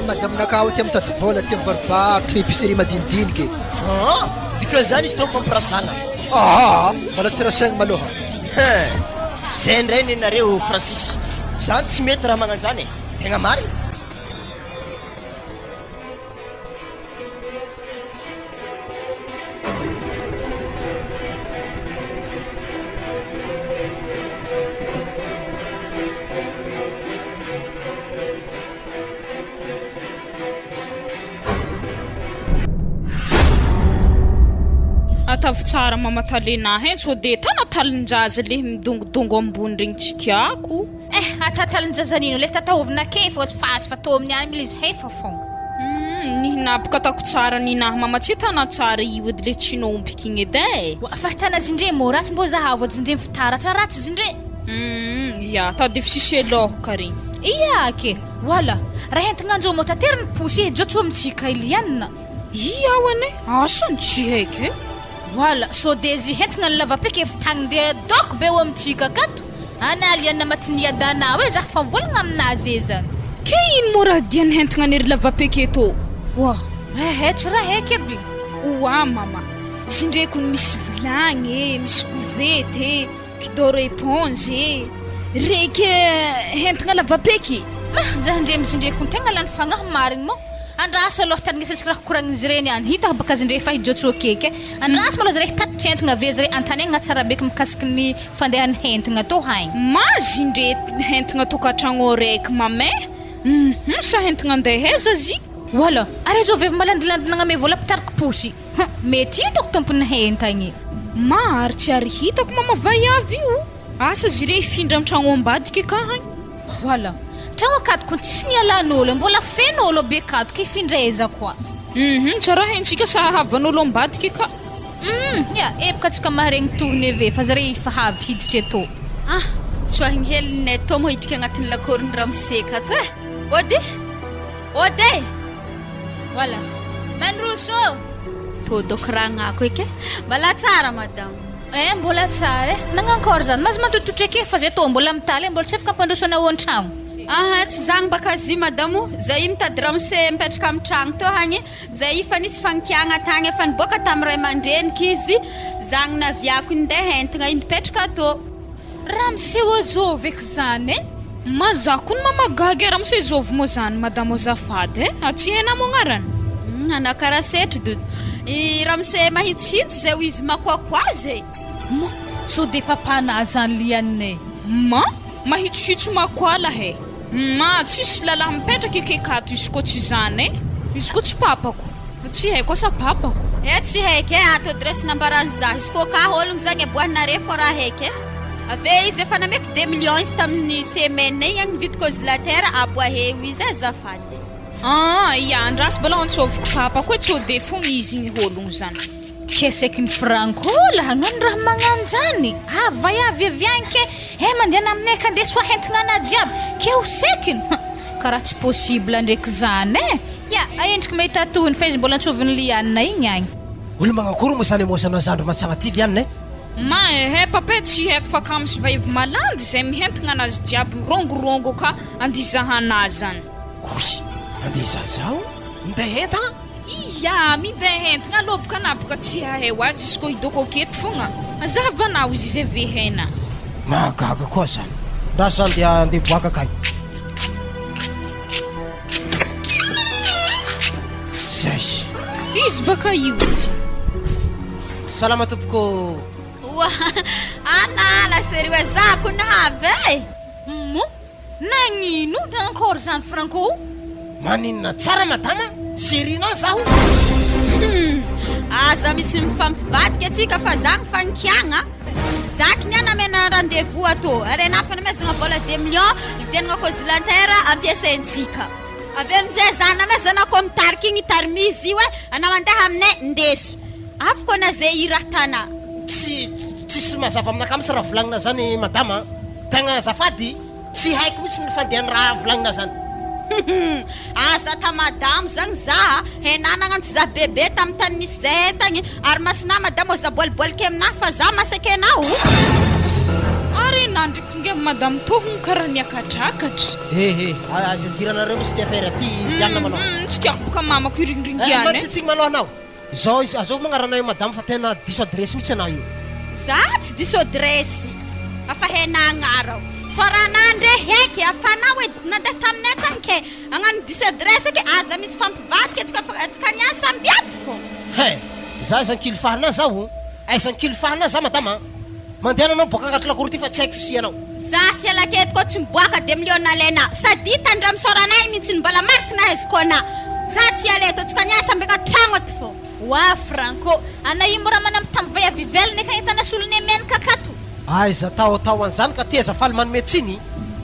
madame nakao ty mitady vola ty mivaribaro épicerie madinidiniky dikan'izany izy teo fampirasagna mbola tsy rasaigny maloha zay ndray nenareo Francis zany tsy mety raha magnanjany tegna marigny Atavy tsara mamatalenah so de tanatalin-jaza le midongodongo ambony regny tsy tiako atatalin-jazanino le tatahovina ke fô fasy fa tô amin'ny any mila izy hefa fô nihinapaka atako tsara ninahy mama tsy tana tsara io edy le tsy nompiky igny edy fa tana zindre mô ratsy mbô zahavo edy zindre mifitaratra ratsy zindre ya tá de fisy elohaka regny iya ke wala raha entigna mo tateriny posy jotso amitsika ilianina iawane asany tsy haiky wala so dezi hentigna lavapiky efa tagny de doko be o amitsika akato analiana matiniadana hoe za fa volagna aminazy zany ke ino mo raha diany hentigna nery lavapiky eto tsy raha heky aby mama zindreko misy vilagny misy kovety kidoro éponge reky hentigna lavapiky za ndre mizindreko tegna lany fagnahy marigny mo andraso aloha tanignasatsika raha koragn'izy reny any hitako baka zindre fa hijotso akeke andraso maloha zare tatitry hentigna ave zare antanegna tsara beky mikasiky ny fandehany hentigna tô haigny mazindre hentigna tokatragno raiky mame sa hentigna andeheza zy wala are zo vevy malandilandy nagname vola pitariko posy mety hitako tompony hentagny mary tsy ary hitako mama vaiavy io asa zire ifindra amin'ny tragno ambadika ka haigny wala tragno akatoko tsisy nialan'olo mbola fen'olo be akatoko ifindraeza koa tsara hentsika sahavan'olo ambadika ka epaka tsika maharegny tourne ve fa zare fa havy hiditra eto tsy hoahigny helinay tô mo hidrika agnatin'ny lakoriny ramoseka to ode wala manroso tô doko raha agnako eky mbala tsara madame mbola tsara nagnankory zany mazy matototra ake fa zay tô mbola mitaly mbola tsy afaka ampandrosoana ao-tragno tsy zagny baka zy madamo zay mitady ramose mipetraka amin'ny tragno teo hagny zay fa nisy fankiagna tagny efa niboaka tamin'ny ray aman-dreniky izy zagny naviako indeha hentigna indipetraka tô ramose ozovy eky zany mazako ny mamagagy ramose zovy mo zany madamo azafady atsy hena mo agnarany anakaraha setry dody i ramose mahitsihitsy zay ho izy makoakoazy so de papana zany lianay mahitsihitsy makoala tsisy lalahy mipetraka ekekato izy ko tsy zany izy ko tsy papako tsy haiko asa papako tsy haiky ato adresy nambarany za izy ko ka ologno zagny aboahinare fô raha haiky ave izy efa nameky 2 millions izy tamin'ny semaine igny agny vidy congélateur aboaheo izy azafady andrasy bala antsoviko papako hoe tsy ode fogna izy igny ologno zany keseky ny Franco laha hagnano raha magnanjany avaiaviavianke mandehana aminay ka ndeha soahentinana jiaby ke ho sekiny karaha tsy possible ndraiky zany ya aendriky mahita tohiny fa izy mbola antsoviny lianina igny agny olo magnakory moa zany mosana zandro matsagna ty lianina ma papa tsy haiko fa ka misy vahivy malandy zay mihentigna anazy jiaby mirongorongo ka andizahanazy zany osy andeha zao mindahenta iya midahentigna aloboka naboka tsy hahay ho azy izy koa hidoko aketo fogna azahavanao izy izay vehena mahagaga koa zany raha zany dia andeha boaka kay zay izy baka io izy salama tompoko anala serio zako nave nagnino nankôry zany Franco maninona tsara madama serina zaho aza misy mifampivadika atsika fa zagny fankiagna zaky niana amena rendez-vous atô arena fa namezagna vola 2 millions ividianagna consilatera ampiasaintsika avy aminjay zany namezana ko mitariky igny tarmizy io anao andeha aminay ndeso afaka na zay irahtana tsisy mazava aminaka misy raha volagnina zany madama tegna zafady tsy haiko mitsy ny fandehany raha volagnina zany asa ta madamo zagny za henanagna tsy za bebe tamy tany nisy zay tagny ary masina madamo za boaliboaliky aminahy fa za masaky anao ary nandriky nge madame tohony karaha niakadrakatra aza diranareo misy ty affaire ty ianina manao tsy tiako boka mamako iringringiany matsitsigny manao anao zao izy azovy magnaranao madame fa tena diso adresy mitsy anao io za tsy diso adresy afa henagna soranandre heky afanao nandeha taminay tagny ke agnano diso adresy ke aza misy fampivadika atsika niasa ambiaty fô za zankilifahana zaho aizankilifahana za madama mandeha anao boaka agnaty lakory ty fa tsy haiko fisianao za tsy alaketo koa tsy miboaka 2 millions nalena sady tandra misoranay mihitsy ny mbala marikina izy kona za tsy aleto atsika niasa amby agnaty tragno aty fô wa Franco anaimo raha manamby tamy vayaviveliny ka hitana solony menaka kato aiza tao an'izany ka ty azafaly manome tsiny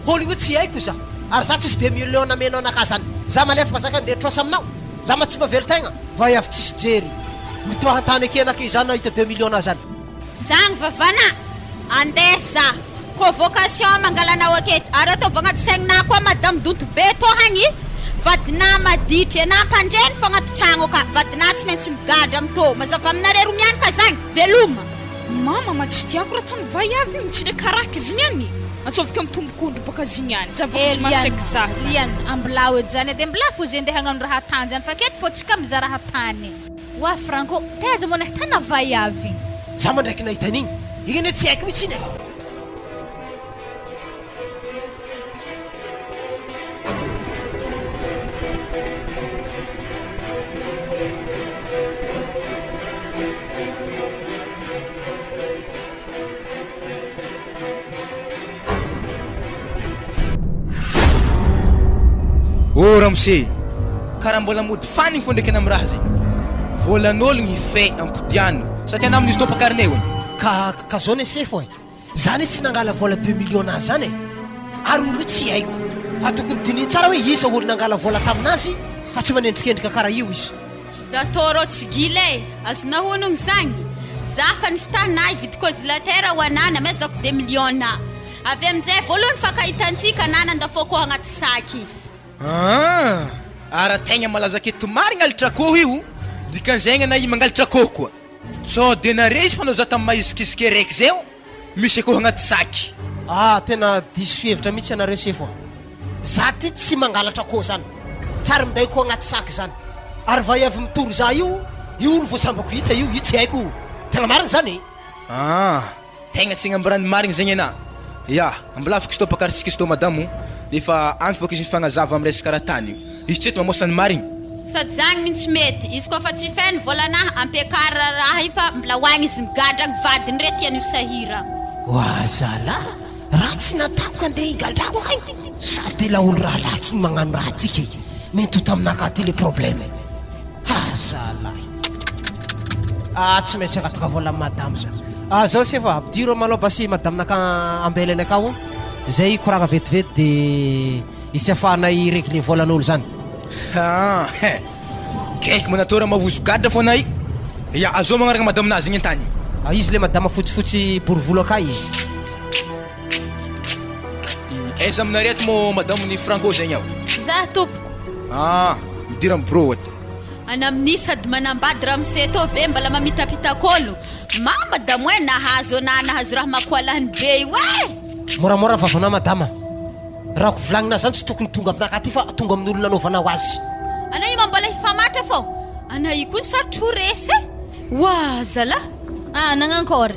holo io tsy haiko za ary za tsisy 2 millions namenao anaka zany za malefaka zaka andeha troasa aminao za ma tsy mavelo tegna va avy tsisy jery mitoa hantany ake anake zany hita 2 millions zany zagny vavana andeha za convocation mangalanao aketo ary atao vagnaty saignina koa madame donto be to hagny vadina maditry ana mpandreny fo agnaty tragno ka vadina tsy maintsy migadra amito mazava aminareo mianaka zagny veloma mama tsy tiako raha tamy vaiavy mitsy le karaky izy niany atsovika mitombokondro baka ziniany zavako masaky za iany ambilao edy zany edy mbola fo zay ndeha hagnano raha tany zany fa keto fô tsika miza raha tany wa Franco taiza mo nahtana vaiavy za mandraiky nahitan'igny igny ane tsy haiko mitsy iny ramose karaha mbola mody fanigny fo ndraiky anamy raha zegny volan'ologny hifay ampodiano satria anao amin'izy tompakarine hoe ka zao nese fo zany tsy nangala vola 2 millions nazy zany ary olo tsy haiko fa tokony dini tsara hoe iza olo nangala vola taminazy fa tsy manendrikendrika karaha io izy za toro tsy gile azona honogny zagny za fa ny fitahina ividy consilatera ho anana amezako 2 millions na avy aminjay voalohany fakahitantsika nananda foko agnaty saky ara tegna malaza aketo marigna alitrakoho io dikan'zegny na i mangalitrakoho koa so de nare izy fanao za tamy mahizikizike raiky zay misy akoho agnaty saky tena diso fihevitra mihitsy anareo sefo za ty tsy mangalatra koho zany tsara minday koa agnaty saky zany ary vaiavy mitory za io olo voasambako hita io tsy haiko tegna marigny zany tegna tsy agnambarany marigny zegny ana ya mbola afaka izy to pakarisika izy to madamo efa agny fôka izy mifagnazava amy resaka raha tany io izy tsy eto mamosany marigny sady zagny mihitsy mety izy koa fa tsy feny volanahy ampiakara raha ifa mbola hoagny izy migadragny vadiny re tiany sahira zala raha tsy natako andeha ingadrako akay sady la olo raha laky igny magnano raha tiky mety ho taminaka ty le problème zala tsy maintsy agataka vola amy madame zany zao se fa abdiro malao basy madame naka ambelany akao zay koragna vetivety de isy afahanay regle volan'olo zany kaiky manatora mavozo gadra fo anay Ya azao magnaraka madame nazy igny antany. Izy le madama fotsifotsy borovolo akay. Aiza aminareto mo madame ny Franco zegny aho. Za tompoko. Midira amin'ny bro ato. Ana amin'ny sady manambady raha miseto ve mbala mamitapitakolo. Madamo hoe nahazo raha makoalahany be io e. Moramora vavana madama. Raha ko volagnina zany tsy tokony tonga aminaka ty fa tonga amin'ny olona naovana ho azy. Ana io mambala hifamatra fô. Ana io koa sarotro resy. Wa zala. Nagnankôry.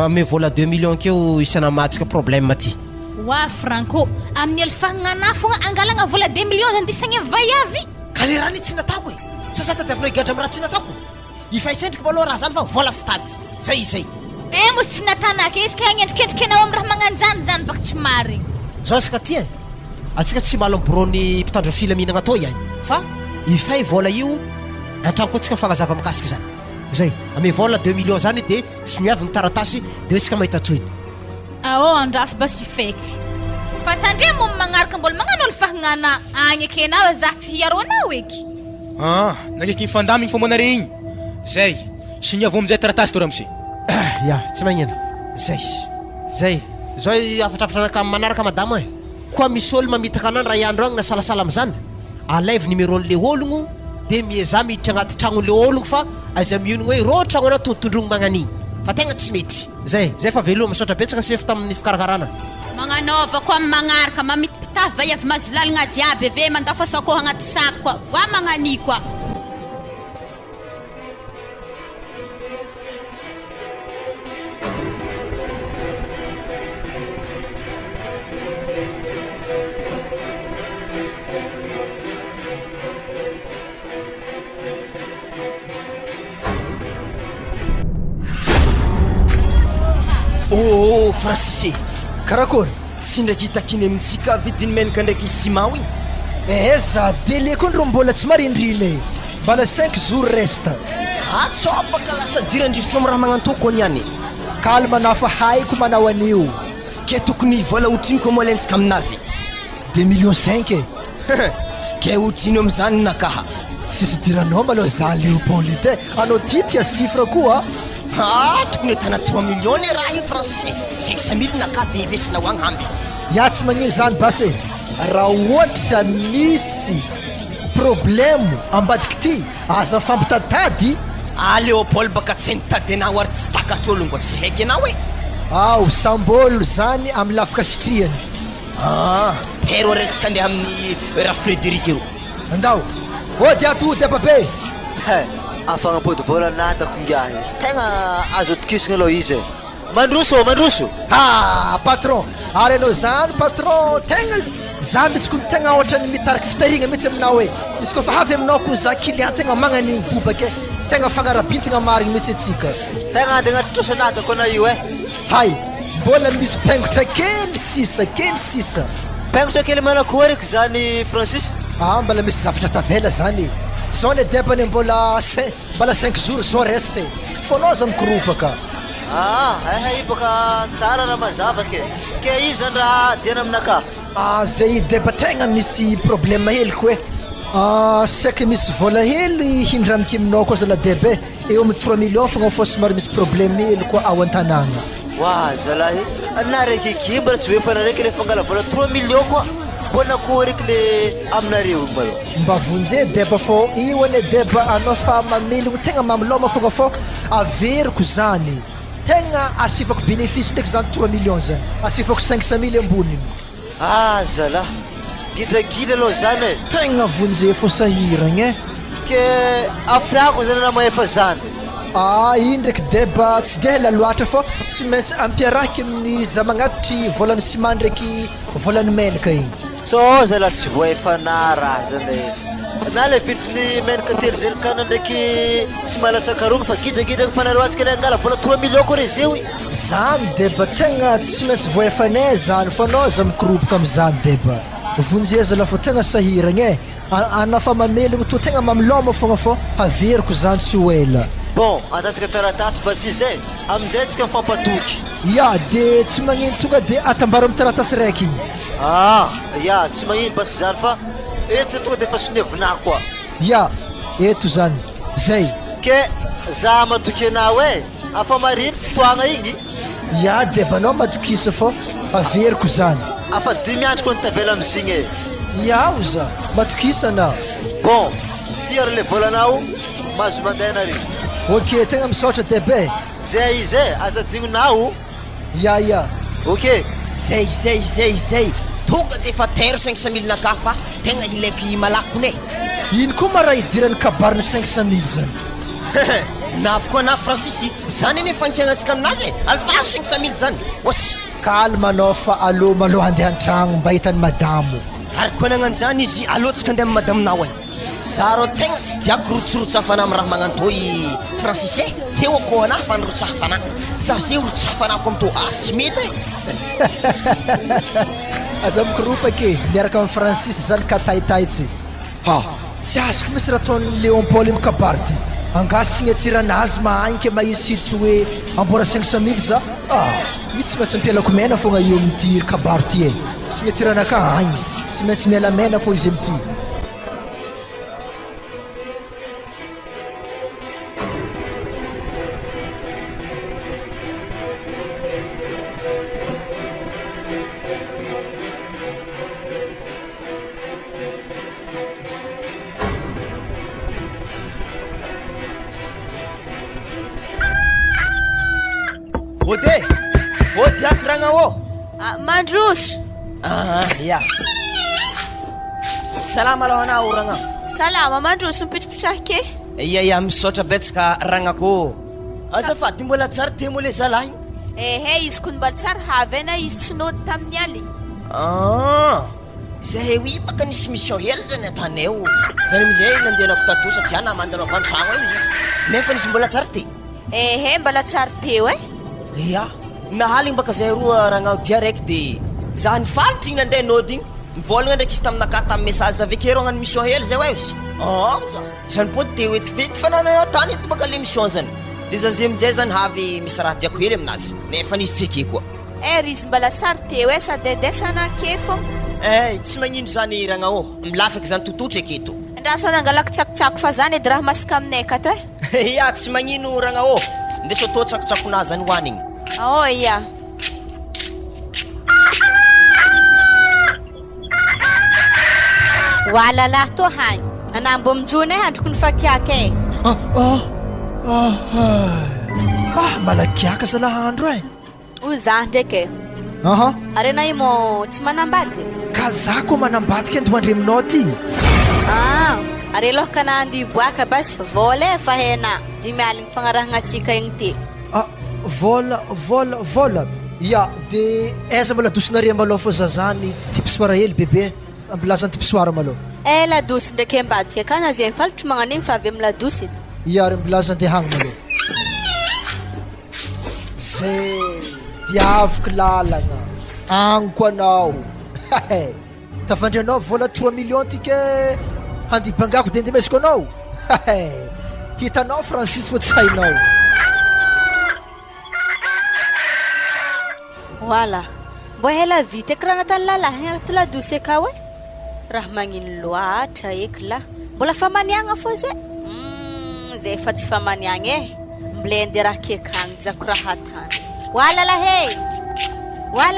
Me vola 2 millions keo isana matsika problème ty. Wa Franco, amin'ny alfagnana fogna angalagna vola 2 millions andifagna vaiavy. Kalerany tsy natako e. Sasa tadiavina gadra amina tsy natako. Ifaitsendrika malo raha zany fa vola fitady. Zay. Mo tsy natanaka izy ka hagnendrikendrikanao amin'ny raha magnanjany zany baka tsy marigny. Zao sika ty e. Atsika tsy malo ambrony mpitandro fila mihinagna atao ihany. Fa ifay vola io antrano koa tsika mifagnazava mikasika zany. Zay, ame vola 2 millions zany de sy miavy ny taratasy de tsika mahita toy. Andrasy basy fake. Fa tandre mo magnaraka mbola magnano alfahagnana agny akenao za tsy hiaronao eky. Nagneky mifandamigny fô manare igny. Zay, sy niavo amizay taratasy to ramose. Ya, tsy magnino. Zay. Zao afatrafatra anaka manaraka madama e. Koa misy olo mamitaka anany raha iandro agny na salasala amizany. Alaive numéron'le ologno de mieza miditra agnaty tragnon'le ologno fa aiza mionogno hoe rô tragno ana tondrogno magnani. Fa tegna tsy mety. Zay fa veloma misaotra betsaka sefy tamin'ny fikarakarana. Magnanova koa magnaraka mamitipita vaiavy mazo lalagna jiaby ave mandafa sakoha agnaty sac koa. Va magnani koa. Francis. Karakory? Sy ndraiky hitakiny amintsika vidiny menaka ndraiky ciment igny. Za délai koa ndro mbola tsy marindriny. Mbala 5 jours reste. Atsôbaka lasa dirandrivotro amin'ny raha magnantoko niany. Kalma nafa haiko manao anio. Ke tokony vola otrino koa moalentsika aminazy. 2 millions 5 Ke otrino amizany nakaha. Sisy diranao malo za Léopold te. Anao tia chiffre koa. Tokony tana 3 millions ni raha io Francis. 500 000 naka de vesinao agny hamby. Ya tsy magnino zany basy. Raha ohatra misy problème ambadiky ty aza fampitaditady. Léopold baka tsy nitady anao ary tsy takatra olongo tsy haiky anao e. Sambolo zany amin'ny lafika sitriany. Tero aretsika andeha amin'ny raha Frédéric io. Andao. Ody ato ody ababe. Afagnapody vola natako ngiahy. Tegna azo tokisina aloha izy. Mandroso. Patron. Ary anao zany patron tegna za mitsy koa tegna ohatrany mitariky fitahigna mitsy aminao hoe izy koa fa avy aminao koa za client tegna magnan'igny bobaka tegna fagnarabintagna marigny mitsy atsika. Tegna ady agnaty trosanatako ana io e. Hay, mbola misy pengotra kely sisa. Pengotra kely manakory zany Francis? Mbala misy zavatra tavela zany. Zao ne debany mbola 5 jours zao reste. Fonao za mikoroupaka. Hay baka tsara raha mazava ke izy zany raha diana aminaka. Zay deba tegna misy problème hely koa e. Saky misy vola hely hindraniky aminao koa zala deba e. Eo amin'ny 3 millions fogna fô somary misy problème hely koa ao an-tanàgna. Zalahy, ana raiky gimbra tsy vefa naraiky le fangala vola 3 millions koa. Bona koreky le aminareo malo. Mba vonjé deba fô io ane deba anao fa mamelogno tegna mamiloma fogna fô averiko zany. Tegna asifako bénéfice ndraiky zany 3 millions zany. Asifako 500 000 amboniny. Zalahy, gidra aloha zany e. Tegna vonjé fô sahiragna e. Ke afrako zany raha maefa zany. Iny ndraiky deba tsy de ela loatra fô tsy maintsy ampiaraky amin'ny za magnatitry volany ciment ndraiky volany menaka igny. Zala tsy voaefana raha zany na le vidiny menaka terizerikana ndraiky tsy malasakarogno fa gidragidra mifanareo atsika le angala vola 3 millions koa rezy io. Zany deba tegna tsy maintsy voaefanay zany fô anao za mikoropoka am'zany deba. Vonjé zala fô tegna sahiragna e. Anao fa mamelogno to tegna mamiloma fogna fô haveriko zany tsy ho ela. Bon, atatsika taratasy basy zay aminjay tsika mifampatoky. De tsy magnino tonga de atambaro amin'ny taratasy raiky igny. Tsy magnino basy zany fa eto tonga de fa sonevinako koa. Eto zany. zay ke za matoky anao afa mariny fotoagna igny ya debanao matokisa fô averiko zany afa 10 andro koa nitavela amizigny iaho za matokisa na bon ty ary le volanao mahazo mandeha nare ok tegna misaotra debe zay izy aza digninao ya ok zay tonga de fa tero 500 000 naka fa tegna ilaiky malakone ino koa ma raha idirany kabariny 500 000 zany nafy koa na Francis zany ane fankiagnatsika aminazy alfaso 500 000 zany osy kalma anao fa alo maloha andeha an-tragno mba hitany madamo ary koa nagnano zany izy alohantsika andeha amin'ny madaminao any za rô tegna tsy diako rotsorotsafa na raha magnantoy Francis teo akô anahy fa nirotsafa za zay rotsafa anako amto tsy mety aza mikoropaky miaraka amin'ny Francis zany ka taitaitsy tsy azoko mihitsy raha ataon'ny Léon Paul mikabary ty angasy signatiranazy mahagnike mahisitry hoe ambora 500 000 za mitsy maintsy mpialako mena fogna io amity kabary ty signatiranaka agny tsy maintsy mialamena fô izy amity Ody atragna Mandroso. Ya. Salama aloha anao ragna. Salama Mandroso mipitripitraha ke? Ya misaotra betsaka ragnako. Azafady mbola tsara temo le zalahy. Izy kun mbola tsara havy na izy tsy nody tamin'ny aly. Zay oui baka nisy mission hely zany ataneo. Zany amizay nandehanako tato satria namandanao van-tragno izy. Nefa nisy mbola tsara ty. Mbola tsara teo Ya. Nahaligny baka zay roa ragnao direct de za nifalitry igny nandeha nody igny nivolagna ndraiky izy taminaka tamin'ny message aveke rô hagnano mission hely zay izy zany po te vetivety fa nanao tany eto baka le mission zany de za zay amizay zany havy misy raha diako hely aminazy nefa nisy tsy ake koa izy mbola tsara teo sady adesana ake fô tsy magnino zany ragnao milafaky zany tototry aketo andraso nangalako tsakotsako fa zany edy raha masaka aminay akato ya tsy magnino ragnao ndeso atao tsakotsakonazy zany hoanigny ya. Wala lah to hany. Anambom june androko ny fakiaka malakiaka zalahandro Uzah ndreke. Arena imo tsy manambady. Ka za ko manambadika androandry aminao ty. Are lohaka na andi boaka bas vole fa hena dimaling fangarahagnatsika igny ty. Vola ya de eza mbola dosinare mbaloha fô zazany tipisoara hely bebe ambilazany tipisoara maloha ladosy ndraiky ambadika ka na zay mifalitry magnan'igny fa avy am'ladosy edy ya ary mbilazany de hagny maloha zay diavoko lalagna agniko anao tafandrianao vola 3 millions ty ke handibangako de ndemesiko anao hitanao Francis fô tsy hainao Wala. Mbô hela vita eky raha natany lalahy agnaty ladosy aka raha magnino loatra eky la mbola famaniagna fô zay zay efa tsy famaniagna mbola andeha raha kekagny zako raha hatany wala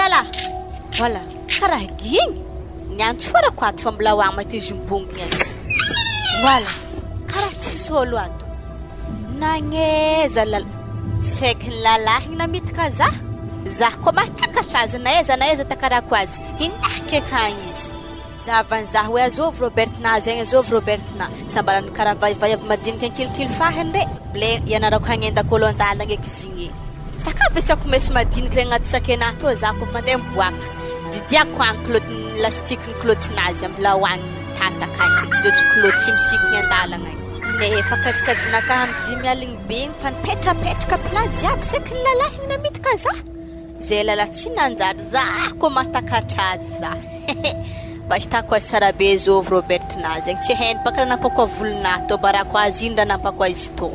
la wala karaha gigny niantso fara ko ato fa mbola hoagny maty zimbongony agny wala karaha tsisy ôlo ato nagneza saiky ny lalahy namitika za ko matakatra azy na eza takarako azy hinahky akagny izy zavan'zah hoe azovy Robertina zegny azovy Robertina sambalany karaha vaiavy madinika ankilikily fahany re ble ianarako hagnendako olo andalagna eky zigny sakavy isako mesy madinika regny agnaty sakenahy to za ko mandeha miboaka didiako agny lastikiny klotinazy ambola hoagny tatakagny jotsy klotry misikiny andalagna nefa kajikajinaka am'dimy aligny be igny fa nipetrapetraka pla jiaby saiky ny lalahy igny namitika za zay lalahy tsy nanjary za ko matakatra azy za mba hitako azy tsara be zovy Robertina zegny tsy hainy baka raha nampako volonah to barako azy ino raha nampako azy to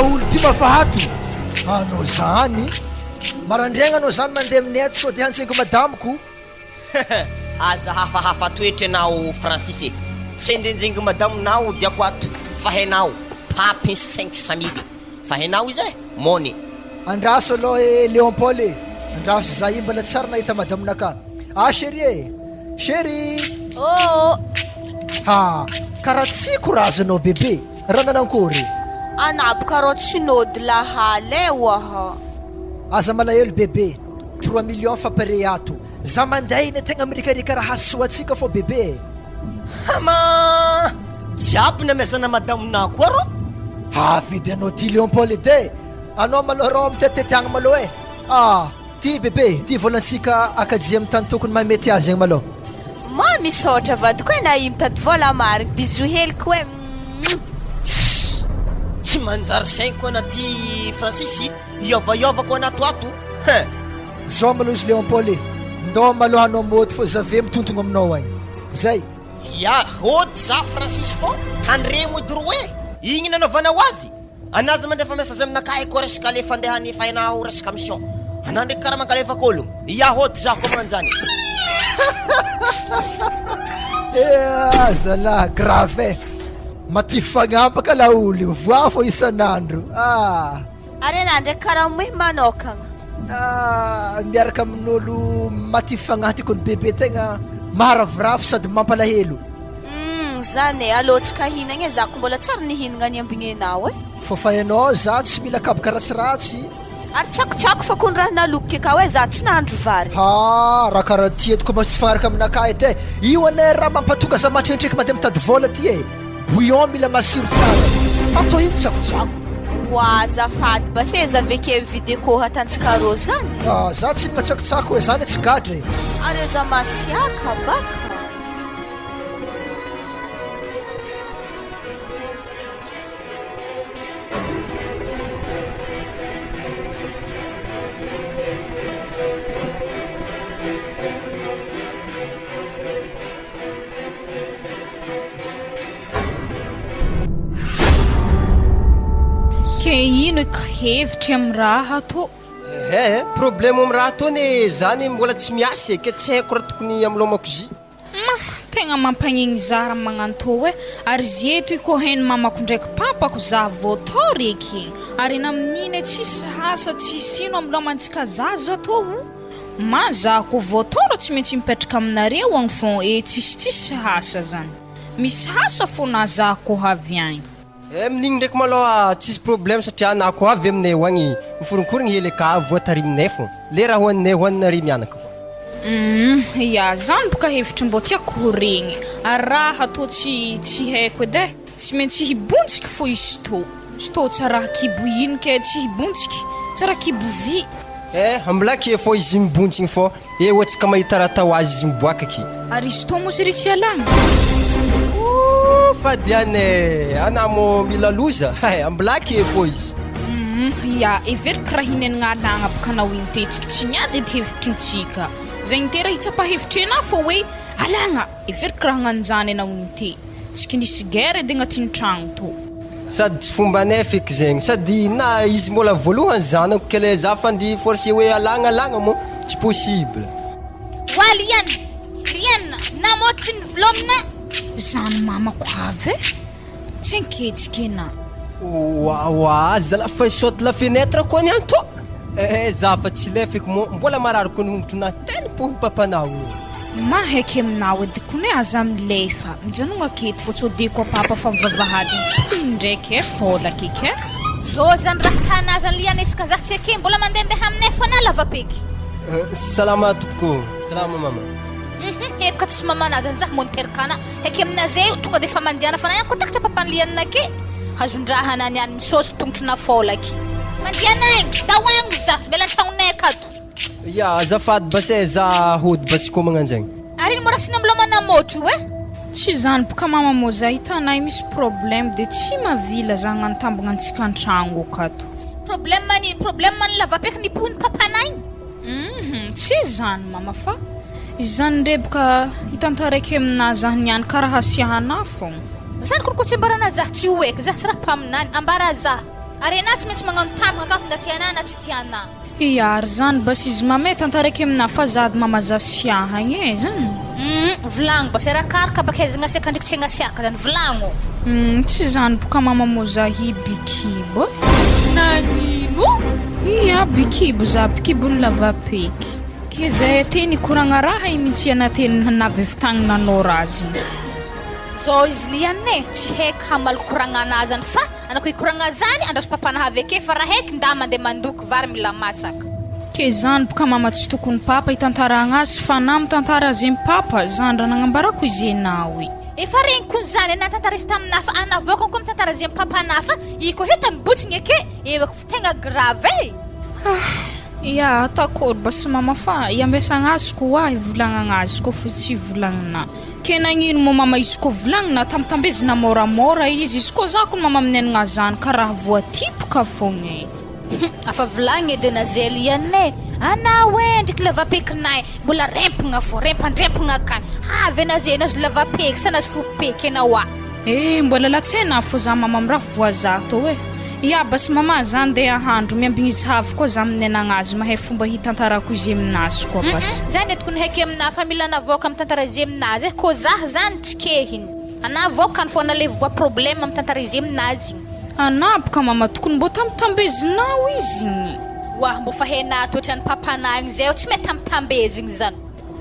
olo ty mafahato anao zany marandraigna anao zany mandeha aminay aty sao de antsaiko madamoko aza hafahafa toetra anao Francis e. Tsy endenjengy madamonao diako ato fa hainao papy 500 000 fa hainao izy e moni andraso aloha e Léon Paul e andraso za io mbala tsara nahita madamonaka chéri e chéri ha karaha tsy korazanao bebe raha nanankory anabo karô tsinôdy lahaly oaha aza malahelo bebe 3 millions fa pare ato za mandeha iny tegna mirikarika raha soatsika fô bebe ama jiaby namezana madamonao koa rô vidy anao ty Léon Paul edy anao maloha rô mitetiteagna maloha e ty bebe ty volantsika akajia amin'ny tany tokony mahmety azy agny maloha ma misaotra vadiko e na io mitady vola marigny bizo heliko hoe tsy manjary saigny koa anaty Francis iovaiovako anato ato zao maloha izy Léon Paul ndao maloha anao mody fô zave mitontogno aminao agny zay ya hody za Francis fô tandregny ody roe igny nanaovanao azy anazy mandefa message aminakahy koa resaka alefa andehany fahinao resaka mission anao ndraiky karaha mankalefako ologno ya hody za koa manjany zalahy grave maty fagnampaka la olo voa fô isan'andro ary anah ndraiky karaha moe manokagna miaraka amin'olo maty fagnatriko ny bebe tegna maharavoravo sady mampalahelo zany e alohatsika hinagna e zako mbola tsara nihinagna ny ambigninao e fô fa ianao za tsy mila kabaka ratsiratsy ary tsakotsako fa kony raha nalokiky akao e za tsy nahandro vary raha karaha ty edy koa tsy fanaraka aminakah edy e io ane raha mampatonga za matrentriky mandeha mitady vola ty e bouillon mila masiro tsara atao ino tsakotsako wa azafady base za aveke mividy akôho atantsika rô zany za tsy nigna tsakotsako e zany tsy gadry ary za masiaka baka ke ino hevitry amin'ny raha to problème amin'ny raha tony zany mbola tsy miasa ke tsy haiko raha tokony amilomako zy tegna mampagnigny zara magnanto hoe ary zeto iko heny mamako ndraiky papako za voatory eky ary namin'iny tsisy hasa tsisy ino amilomantsika zaza to ma za ko voatoro tsy maintsy mipetraka aminareo agny fon tsisy hasa zany misy hasa fô na za ko havy agny amin'igny ndraiky maloha tsisy problème satria anah ko avy aminay ho agny miforonkorogny hely ka voatariminay fô le raha hoaninay hoaninare mianaka ya zany boka hevitry mbô tiako horegny ary raha to tsy haiko edy e tsy maintsy hibontsiky fô izy to tsara kibo ino ke tsy hibontsiky tsara kibo vy amblake fô izy mibontsiny fô ohatsika mahita raha tao azy izy miboaka aky ary izy to mo sery tsy alagna fadiane anah mo mila loza amblake fô izy ya everiko raha hinenagna alagna boka anao iny tetsika tsy niady edy hevitrintsika zay nte raha hitsapahevitry anah fô hoe alagna everiko raha gnanjany anao iny te tsika nisy guerre edy agnatin'ny tragno to sady tsy fombanay feky zegny sady na izy mbola voalohany zanako kele za fandy forcé hoe alagna mo tsy possible wa liana namotsy ny volomina zany mamako avy tsy anketsika ena wa zala fa saute la fenêtre koa niany to za fa tsy le feky mo mbola marary koa nihongotro na telopony papanao mahaiky aminao edy kone aza milefa mijanogna aketo fô tsy odeko papa fa mivavahady ndraiky fola keke to zany raha tanazany liana isaka zah tsy ake mbola mandendeha aminay fa na lavapeky salama tompoko salama mama epaka tsy mamanazany zah monterkana heky aminazay tonga de fa mandiana fa nany kotakatra papany lianina ake hazondrahana niany misosy tongotrona fola aky mandiana agny daoagno zah mela antsagnonay akato ya azafady base za hody basi koa magnanjagny ary ino morasina milomana motro e tsy zany boka mama mo za hitanay misy problème de tsy mavila za gnantambagna antsika antragno akato problème mani lavapeky nipohiny papanay tsy zany mama fa izy zany ndre boka hitantaraiky amina zah niany karaha asiahana fô zany kono tsy ambarana zah tsy ho eky zah tsy raha mpaminany ambara zah ary anah tsy maintsy magnano tambagna akato nda tianah na tsy tianah ary zany bas izy mamay tantaraiky amina fa zady mama za siahagny zany Volagno basy arakaraka bakaizagna asiaka ndraiky tsy agnasiaka zany volagno. Tsy zany boka mama mozahi bikibo. Nagnino? Iya bikibo za bikibo ny lavapeky. Ke zay teny koragna raha imitsy anateny navy fitagnananao razy. Zao izy liane tsy haiko hamaly koragna anazy zany fa anako ikoragna zany andraso papana aveke fa raha haiko nda mandeha mandoky vary mila masaka. Ke zany boka mama tsy tokony papa hitantaragna azy fa na mitantara azy papa zany raha nagnambarako izy enao. Efa regniko zany na tantarisy tamina fa anavokako koa mitantara azy papana fa iko hitany botsiny ake ewa tegna grave. Ya takor bas mama fa iambesagna azy koa ivolagnana azy ko fa tsy volagnina. Ke nagnino mo mama izy ko volagnina tambezina moramora izy ko zako mama minenagna zany karaha voatipoka fogna. Afa volagny edy nazely iane ana we ndriky lavapekinay mbola rempagna fô rempandrempagna ka avy anazy nazy lavapeky sana fopeky anao mbola latsena fô za mama miraha voazato ya bas mama zany de ahandro miambigny izy havy koa za minenagna azy mahay fomba hitantarako izy aminazy koa bas zany tokony haiky amina famille anavoaka mitantara izy aminazy ko zah zany tsy kehiny anavoaka fô na le voa problème mitantara izy aminazy anapaka mama tokony mbo tambezinao izy mbo fa hena toetrany papanagny zay tsy mety tambezigny zany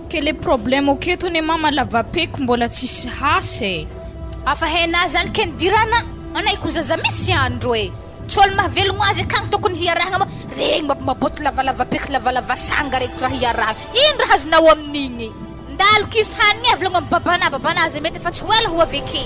ke le problème oketo ne mama lavapeky mbola tsisy hasy afa hena zany ken dirana anay ko zaza misy andro tsôl mahavelogno azy akagny tokony hiarahagna regny maboty lavalavapeky lavalava sanga regny raha hiarahagna ino raha azonao amin'igny ndaloko izy hanigny avolagno amin'ny babanazy mety efa tsy hoela ho aveke.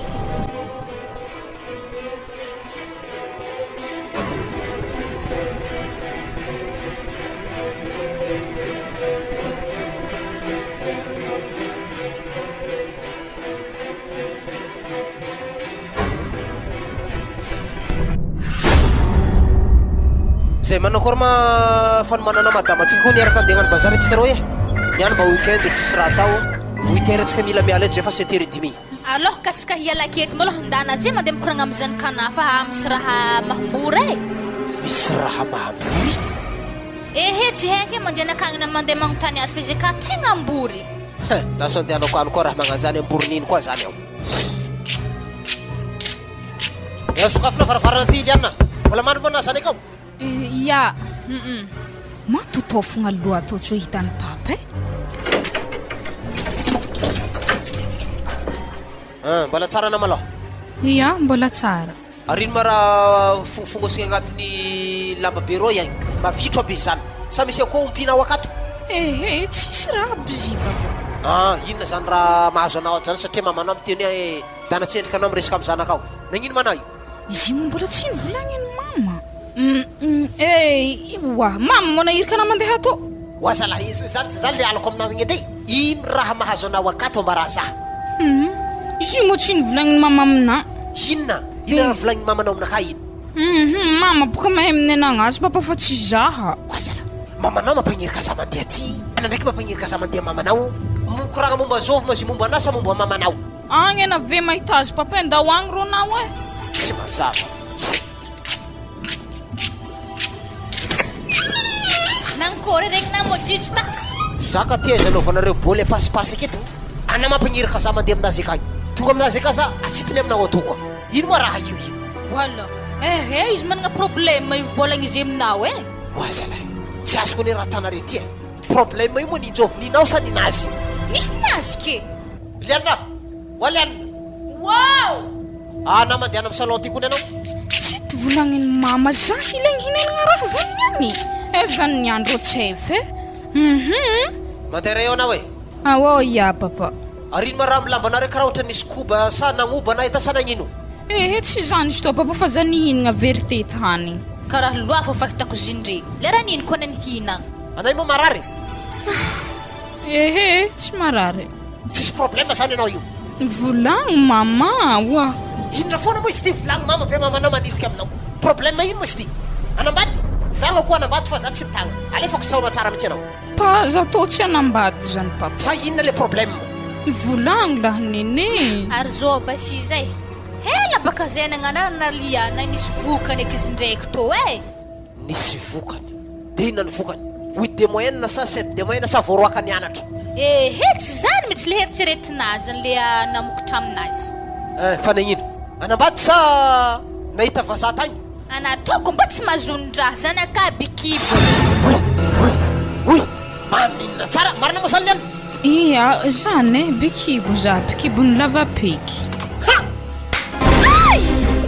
Zay manakôry fanomanana madama atsika koa niaraka andeha bazary atsika rô niany mba weekend tsisy raha atao 8 heures atsika mila miala efa 7h30 alors ka tsika hiala akeky maloha ndana zay mandeha mikoragna amizany kana fa misy raha mahambora misy raha mahambory tsy haiko mandeha nakagny mandeha magnontany azy fa izy ka tegna ambory laso andehanako any koa raha magnanjany amborin'iny koa zany ao sokafina varavarana ty iliana mbola mandro mana zany akao ya matotofogna aloha atao tsy hitany papa mbola tsara na malôha ya mbola tsara arino ma raha fongosigna agnatin'ny lamba be rô ihany mavitro aby izy zany sa misy akoa ompinao akato tsisy raha bizy baba inona zany raha mahazo anao zany satria mamanao miteny hoe danatsendrika anao miresaka amin'ny zanakao nagnino manao io izy mbola tsy nivolagniny mama mama mona irika na mandeha ato wazala zany le alako aminao igny edy ino raha mahazo anao akato ambara zaha izy mo tsy nivolagniny mama amina inona raha volagniny mamanao aminaka ino mama boka mahay minenagna azy papa fa tsy zaha wazala mamanao mampagnirika za mandeha ty ana ndraiky mampagnirika za mandeha mamanao mikoragna momba zovy mazy momba anasa momba mamanao agny ena ve mahita azy papa ndao agny rô nao tsy mazava nankôry regny namojijy ta zaka ty zanaovanareo boly apasipasy aketo ana mampagnirika za mandeha aminazy akagny tonga aminazy aka za atsipiny aminao ato koa ino ma raha io wala izy managna problème ivolagna izy aminao wazalahy tsy azoko ny raha tanare ty problème io moa ninjovininao sa ninazy ninazy ke liana waliana na mandeha amin'ny salon ty kony anao tsy tovolagniny mama za hilenginenagna raha zany any zany ny andro tsefe mandeha eo anao ya papa arino ma raha milambanareo karaha ohatra nisy koba sa nagnoba na eta sa nagnino tsy zany izy to papa fa za nihinagna vérité tany karaha loa fa fahitako zindre lera niny koa nihinagna anay mo marary tsy marary tsisy problème zany anao io volagno mama inona foana moa izy ty volagno mama ve mamanao manilika aminao problème ino moa izy ty anambady volagno koa anambady fa za tsy mitagna alefako saoma tsara mihitsy anao pa za to tsy anambady zany papa fa inona le problème volagno lah nene ary zao basi zay hela baka zay nagnanana liana nisy vokany eky izy ndraiky to nisy vokany de inona ny vokany 8 de moyenne sa 7 de moyenne sa voaroaka nianatra Tsy zany mitsy le heritreretinazy le namokatra aminazy. Fa nagnino anambady sa nahita vazaha tagny Anataoko mba tsy mazondraha zany aka bikibo. Oy maninona tsara marina moa zany liana Iya zany bikibo za bikibony lavapeky.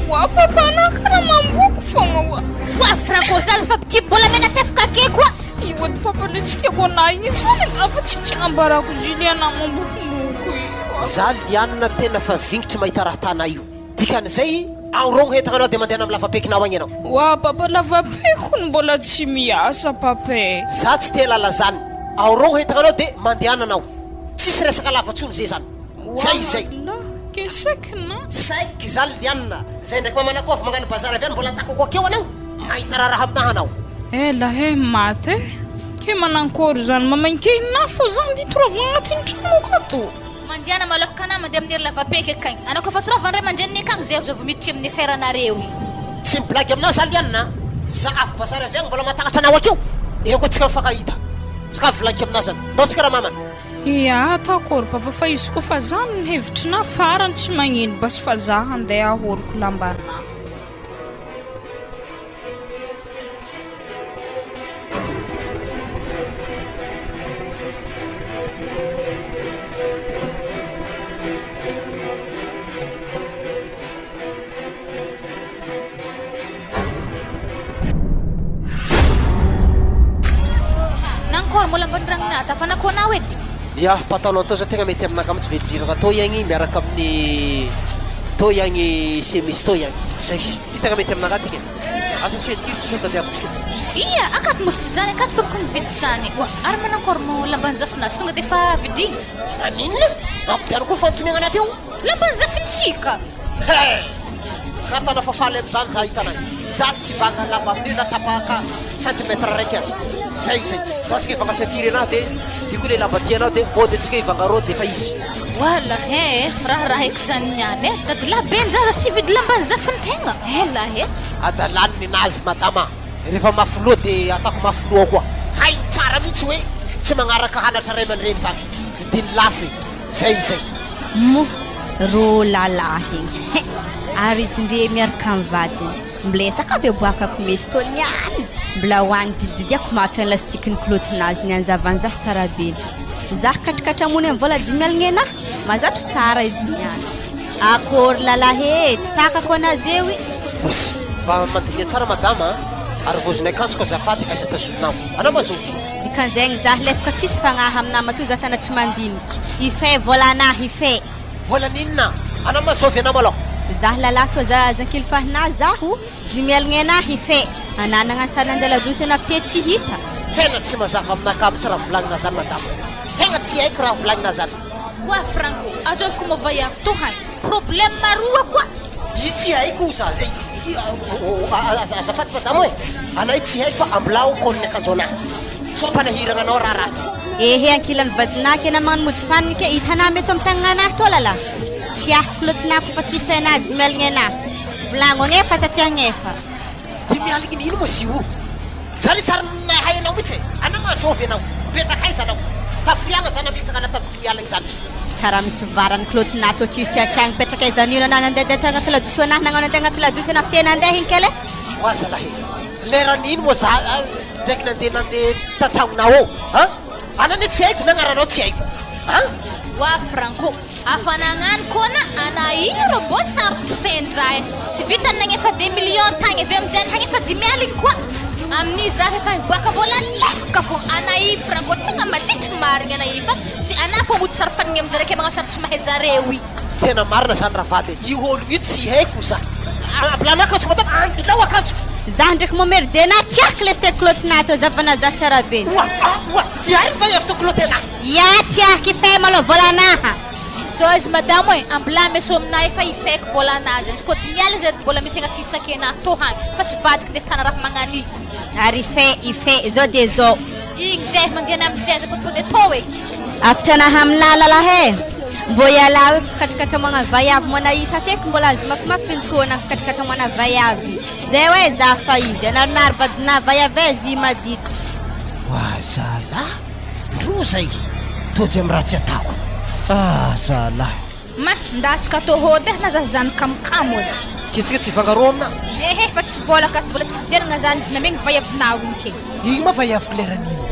Wa papa nakara mambuku fogna wa Franco zaza fa bikibo mbola mena tefaka ke koa. Iwa papa le tsy tiako anahy igny zany afa tsy ambarako Juliana mambokomoko za liana tena fa vingitry mahita raha tanay io dikan'izay aorogno hentakanao dia mandeha amin'ny lavapekinao agny ianao wa papa lavapeko ny mbola tsy miasa papa za tsy te lala zany aorogno hentakanao dia mandehananao tsisy resaka lavatsony zay zany zay kesakina saiky za liana zay ndraiky mamanakôva magnano bazary avy any mbola atako akeo anao mahita raha aminahanao ela maty ke manankory zany mamainkehinah fo zany ditorovana agnatin'ny tranoka to Mandiana malohaka na mandeha amin'ny lavapeky akagny. Anao koa fa trovana ray aman-dreniny akagny zay zao miditry amin'ny feranareo io. Tsy miblagy aminao za liana za avy bazary avy agny mbola matagatra anao akeo eo koa tsika mifakahita ska volagniko aminao zany daotsika raha mamana ia takory papa fa izy koa fa zany ny hevitrina farany tsy magnino bas fa za handeha ahoroko lambanahy Mola bandrangna tafana kona wedi. Ya patalon to za tegna mety aminaka mitsy velodrirana to igny miaraka amin'ny to igny chemise to igny zay ty tegna mety aminaka tiky asa ceinture sy tadiavitsika Iya akat mo tsy zany akat fa kun vid zany wa ary manakor mo lamban zafinazy tonga defa vidigny anina ampiano ko fantomegna anaty io lamban zafintsika katana fafaly am'zany za hitanay za tsy vanga lamba amin'io na tapaka centimètre raiky azy zay basika ivanga ceinture anao de vidiko le lamba tianao de mode tsika ivanga ro de fa izy wala raha eky zany niany dadila ben zaza tsy vidy lamban zafintegna la adalaniny nazy madama rehefa mafilo de atako mafilo koa hainy tsara mihitsy hoe tsy magnaraka hanatra ray aman-dreny zany vidiny lafy zay mo ro lalahy ary izy ndre miaraka amin'ny vadiny mbilesaka avy aboakako mesy to niany mbola hoagny dididiako mafy an lastikiny klotinazy ny anzavany zah tsara beny zah katrikatra mony amin'ny vola 10 aligny anahy mazatro tsara izy niany akory lalahy tsy takako anazy eo osy mba mandinia tsara madama ary vozonay kantsoko azafady aiza tazonao anao mazovy dikan'zaigny zah lefaka tsisy fagnahy aminama to zah tana tsy mandiniky ifay vola anahy ifay vola ninona anao mazovy anao malao zah lalahy to zankily fahinahy zaho 10 aligny anahy ifay ananagna sanandela dosy ana te tsy hita tena tsy mazava aminaka amin'ny tsy raha volagnina zany madama tegna tsy haiko raha volagnina zany wa Franco azoviko mo vayavy to hany problème maroa koa i tsy haiko za zay azafady madama hoe anay tsy haiko fa ambilao konny akanjonahy so mpanahiragna anao raha raty ehe ankilany vadinaky ana magnano mody fanigny ke hitanah meso amin'ny tagnanahy to lalahy tsy ahiko lotinako fa tsy fainahy 10 aligny anahy volagno agnefa sa tsy agnefa 10 aligny ino mo si io zany tsara nahay anao mihitsy anao mazovy anao mipetraka aiza anao tafiriagna zany amitaka ana tamin'ny 10 aligny zany tsara misy varany klotina to tsiritsiritsagny mipetraka aiza nino anah nandeha tagnaty ladosy anahy nagnano andeha agnaty ladosy anahy fite nandeha igny kele oaza lahy leran'ino mo za ndraiky nandeha tantragnonao ô anane tsy haiko nagnaranao tsy haiko wa Franco afanagnany kona anahiro mbo sarotro fendray tsy vitany nagnefa 2 millions tagny avy aminjany hagnefa 10 aligny koa amin'ny za efa hiboaka mbola lefaka fo anahy Franco tegna maditry marigny anahy fa tsy anah fo mody sary fanigny aminjaraiky magnao sary tsy mahay zareo i tena marina zany raha vady io ologno io tsy haiko za ambilanakatsoko madama andilao akanjoko zah ndraiky momery dena tsy ahiko lesite klotina to zavana za tsara beny tsy haiko fa avy to klotena ya tsy ahiko ifay malo volanaha so izy madame hoe ambila meso aminahy fa ifaiky volanazy izy koa 10 aligny zay mbola misy agnaty isakenahy to hany fa tsy vadiko de tana raha magnany ary ifay zao de zao igny dray mandiana aminjay potipody to eky afatra nahy amin'ny lalalahy mbo iala eky fikatrikatra moana vayavy moana hita teky mbola azy mafimafintona fikatrikatra moana vayavy zay hoe za fa izy anarinary vadina vayavy izy maditry wazala ndro zay tojo amin'ny raha tsy ataoko zalahy ma ndatsika atao hody na zazany kamokamo ody kitsika tsy vangaro amina ehe fa tsy volaka volatsika fiderana zany izy namegny vaiavinao igny ke igny ma vaiavileran'ino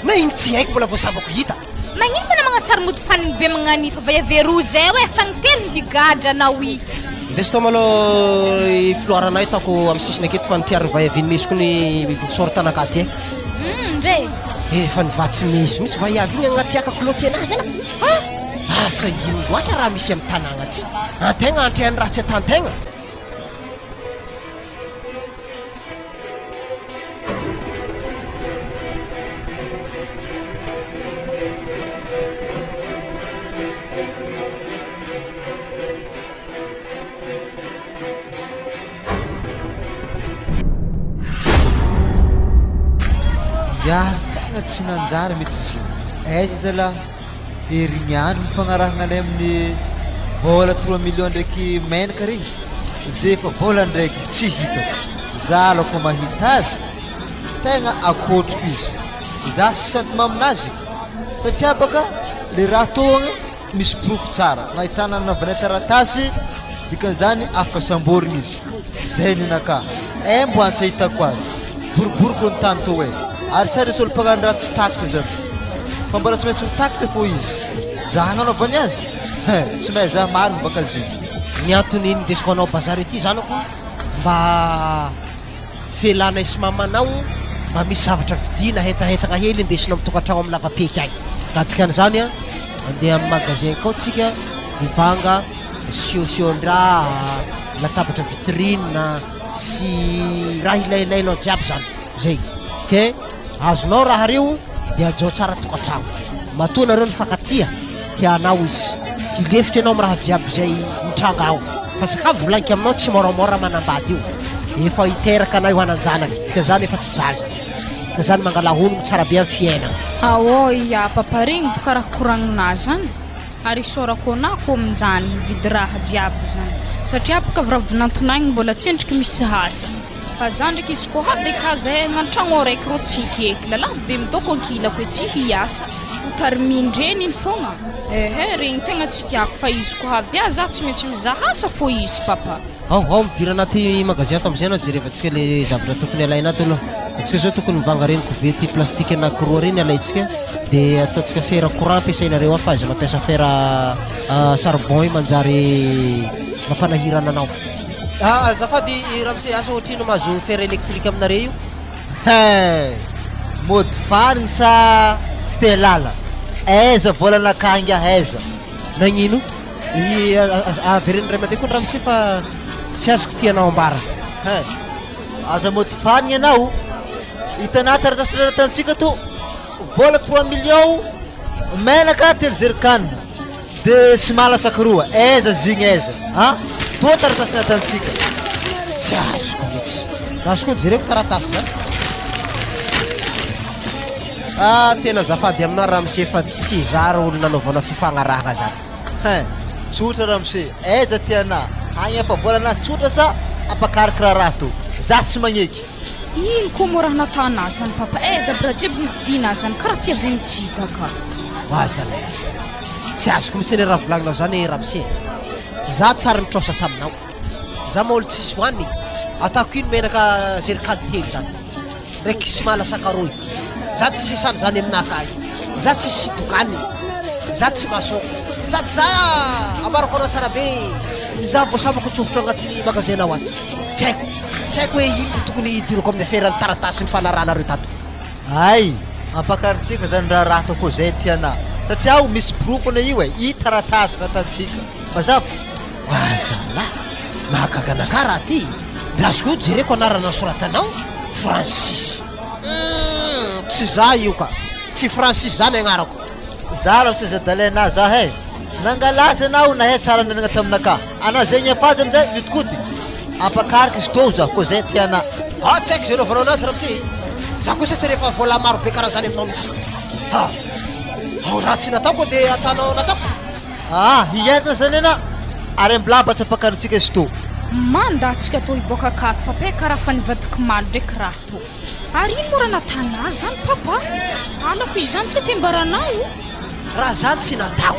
na igny tsy haiko mbola voasabako hita magnino mana magnasary mody faniny be magnanifa vaiaveroa zay hoe fagnitelo ny higadra anao i ndesy tao malô filoaranay taoko amin'ny sisiny aketo fa nitiariny vaiaviny mesiko ny sortanakaty ndre fa nivatsy misy vaiavy igny agnatriakako loty anazy asa ino loatra raha misy amin'ny tanàgna ty antegna antreany raha tsy atantegna Kagna tsy nanjary mihitsy izy aiza zala herigny andro mifagnarahagna anay amin'ny vola 3 millions ndraiky menaka regny zay efa vola ndraiky izy tsy hitako zalako mahita azy tegna akotroko izy za sy sentiment aminazy satria baka le raha togna misy proof tsara nahitana navana taratasy dikan'izany afaka samborigny izy zay ninaka mbo antsa hitako azy boriboriko ny tany to hoe ary tsara isy olo mpagnano raha tsy takitra zany fa mbola tsy maintsy ho takitra fô izy za hagnanovany azy tsy mahay za marigny baka azy ny antony indesiko anao bazary ety zanako mba felanay sy mamanao mba misy zavatra vidina hetahetagna hely indesinao mitokantragno amin'ny lavapeky agny da dikan'izany andeha amin'ny magasin kao tsika ivanga siosiondraha latabatra vitrine sy raha ilailainao jiaby zany zay ke azonao raha reo dia ajao tsara tokantragno matoa nareo nifankatia tianao izy hilefitra ianao amin'ny raha jiaby zay mitranga ao fa saka volaniko aminao tsy moramora manambady io efa hiteraka anay ho ananjanaka tika zany efa tsy zaza ka zany mangala honogno tsara be amin'ny fiainana ia paparegny karaha koragnina zany ary sorako anako amin'izany vidy raha jiaby zany satria baka viravinantonagny mbola tsy endriky misy hasa fa zany ndraiky izy koa havy kazahay agnatragno araiky ro tsy hikeky lalahy be midoko ankilako hoe tsy hiasa ho tarimindreny iny fogna regny tegna tsy tiako fa izy koa havy za tsy maintsy mizaha asa fô izy papa ao midira anaty magasin ato am'izay anao jerevantsika le zavatra tokony alaina ato aloha atsika zao tokony mivanga reny kovety plastique anankiroa reny alaitsika dia ataontsika fera courant ampiasainareo fa aza mampiasa fera charbon io manjary mampanahirana anao azafady ramse asa ohatrino mahazo fera électrique aminareo io mody farigny sa tsy te lala aiza volana kahinga aiza nagnino avereny ray mandeha koa ramse fa tsy azoko tianao ambara aza mody farigny ianao hitanao taratasy to vola 3 millions menaka telozerikanina dia sy malasaky roa aiza zigny aiza toa taratasy natantsika tsy azoko mihitsy azoko jereko taratasy zany tena zafady amina ramse fa tsy zara olo nanaovana fifagnarahana zany tsotra ramse aiza tiana agny efa volanazy tsotra sa ampakarika raha to za tsy magneky ino koa moa raha natana zany papa aiza bra jiaby nividina zany karaha tsy avenitsika ka azalay tsy azoko mihitsy le raha volagninao zany ramse za tsara nitrosa taminao za maolo tsisy hoaniny ataoko ino menaka zerikady telo zany ndraiky sy malasakaroy za tsy sisany zany aminakahy za tsy sidokany za tsy masoko sady za ambarako anao tsara be za voasambako tsofotra agnatin'ny magasinao ato tsy haiko hoe ino tokony idiroko amin'ny aferany taratasy ny fanaranareo tato ay ampakaritsika zany raha rato koa zay tiana satria ao misy profona io i taratasy natantsika mazava azalahy mahagaganaka raha ty lazoko jereko anarana soratanao Francis tsy za io ka tsy Francis zany agnarako za raha tsy zadalaina za nangalaza anao nahay tsara nanagna taminaka ana zegny afazy amizay mitikoty ampakarika izy to za koa zay tiana tsy haiko zay naovanao anazy ramse za kosa tsy rehefa vola maro be karaha zany aminao mihitsy raha tsy nataoko dia atanao nataoko hienjana zany ana ary ambilaba tsy ampakaritsika izy to mandatsika to iboaka akato papa karaha fa nivadiky malo ndraiky raha to ary ino mora natana zany papa alako izy zany tsy tembaranao raha zany tsy natao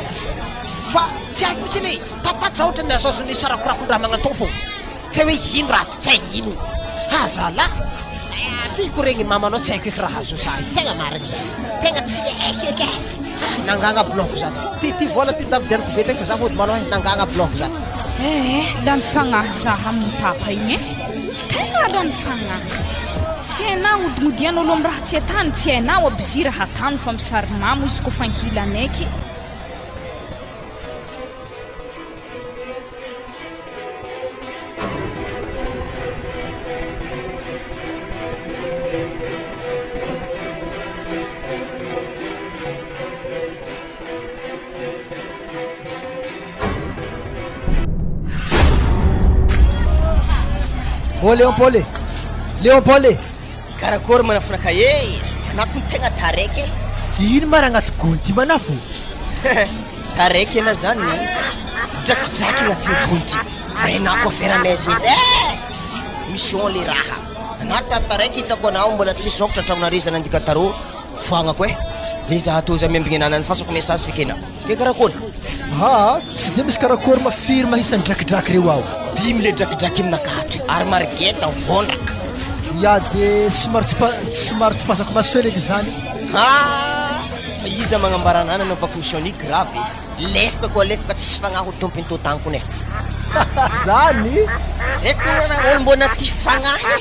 fa tsy haiko mitsy ny tataty za ohatra ny azazony sarakorakondraha magnatao fô tsy hoe ino raha ty tsy hay ino hazala tiako regny mamanao tsy haiko eky raha azo za tegna marigny zany tegna tsy haiko eky nangagna bloc zany ty vola ty davidianiko ve tegna fa za vody malo nangagna bloc zany lany fagnahy zaha amin'ny papa igny tegna lany fagnahy tsy hainao odignodian'olo amin'ny raha tsy hatany tsy hainao abizy raha hatany fa misary mamo izy koa fankilanaiky Léon Paulé karakory manafinaka anako ny tegna taraiky ino mara agnaty gony ty manafo taraiky ana zany drakidraky agnatin'ny gony ty fa enako aferameziny mission le raha anaty taraiky hitako anao mbola tsy sokatra tragnonarezana andika tarô foagnako le za atao za miambigny ananany fasako message fikena ke karakory tsy de misy karakory mafirma hisan'ny drakidraky reo ao dimy le drakidraky aminakato ary marigeta vondraka de somary tsy pasako masoel edy zany fa iza magnambara anana naovako mission ny grave lefaka koa lefaka tsisy fagnahy tompony to tankony zany zay koa olo mbona ty fagnahy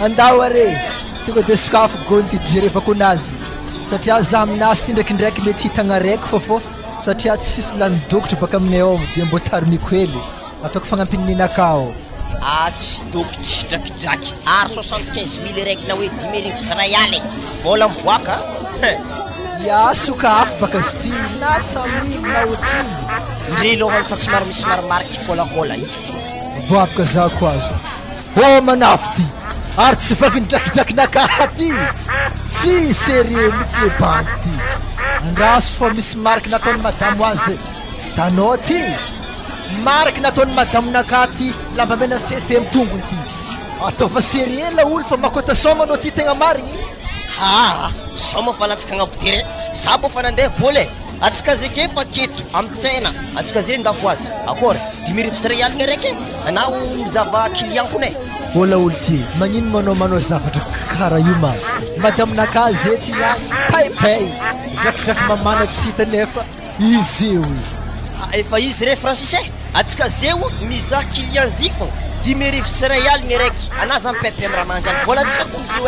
andao are tonga de sokafo gony ty jerevako anazy satria za aminazy ty ndraikindraiky mety hitagna raiky fô satria tsisy lanidokitra baka aminay ao de mbo tarimiko hely ataoko fagnampinenakao tsy dokitry drakidraky ary 75 000 raiky na hoe 10 000 Israely vola miboaka sokafo baka izy ty na 100 000 na otriny ndre lohany fa somary misy maromariky kôlakôla boabaka za ko azy manafo ty ary tsy vavy drakidrakinakaha ty tsy sérieux mitsy le bandy ty andraso fa misy mariky nataony madamo azy tanao ty mariky nataony madamo naka ty lamba mena fefe mitongony ty atao fa sérieux la olo fa makota soma anao ty tegna marigny soma fa latsaka agnabotere za bo fa nandeha boly atsika zeke fa keto amitsena atsika zay ndafo azy akory 10 000 Israely gny raiky anao mizava client kone ola olo ty magnino manao zavatra karaha io ma madamo naka zay ty paipay drakidraky mamana tsy hita nefa izy eo efa izy re Francis atsika zeo mizaha client zy fô 10 000 Israely gny raiky anazy ampepe amy raha manjany vola atsika kozy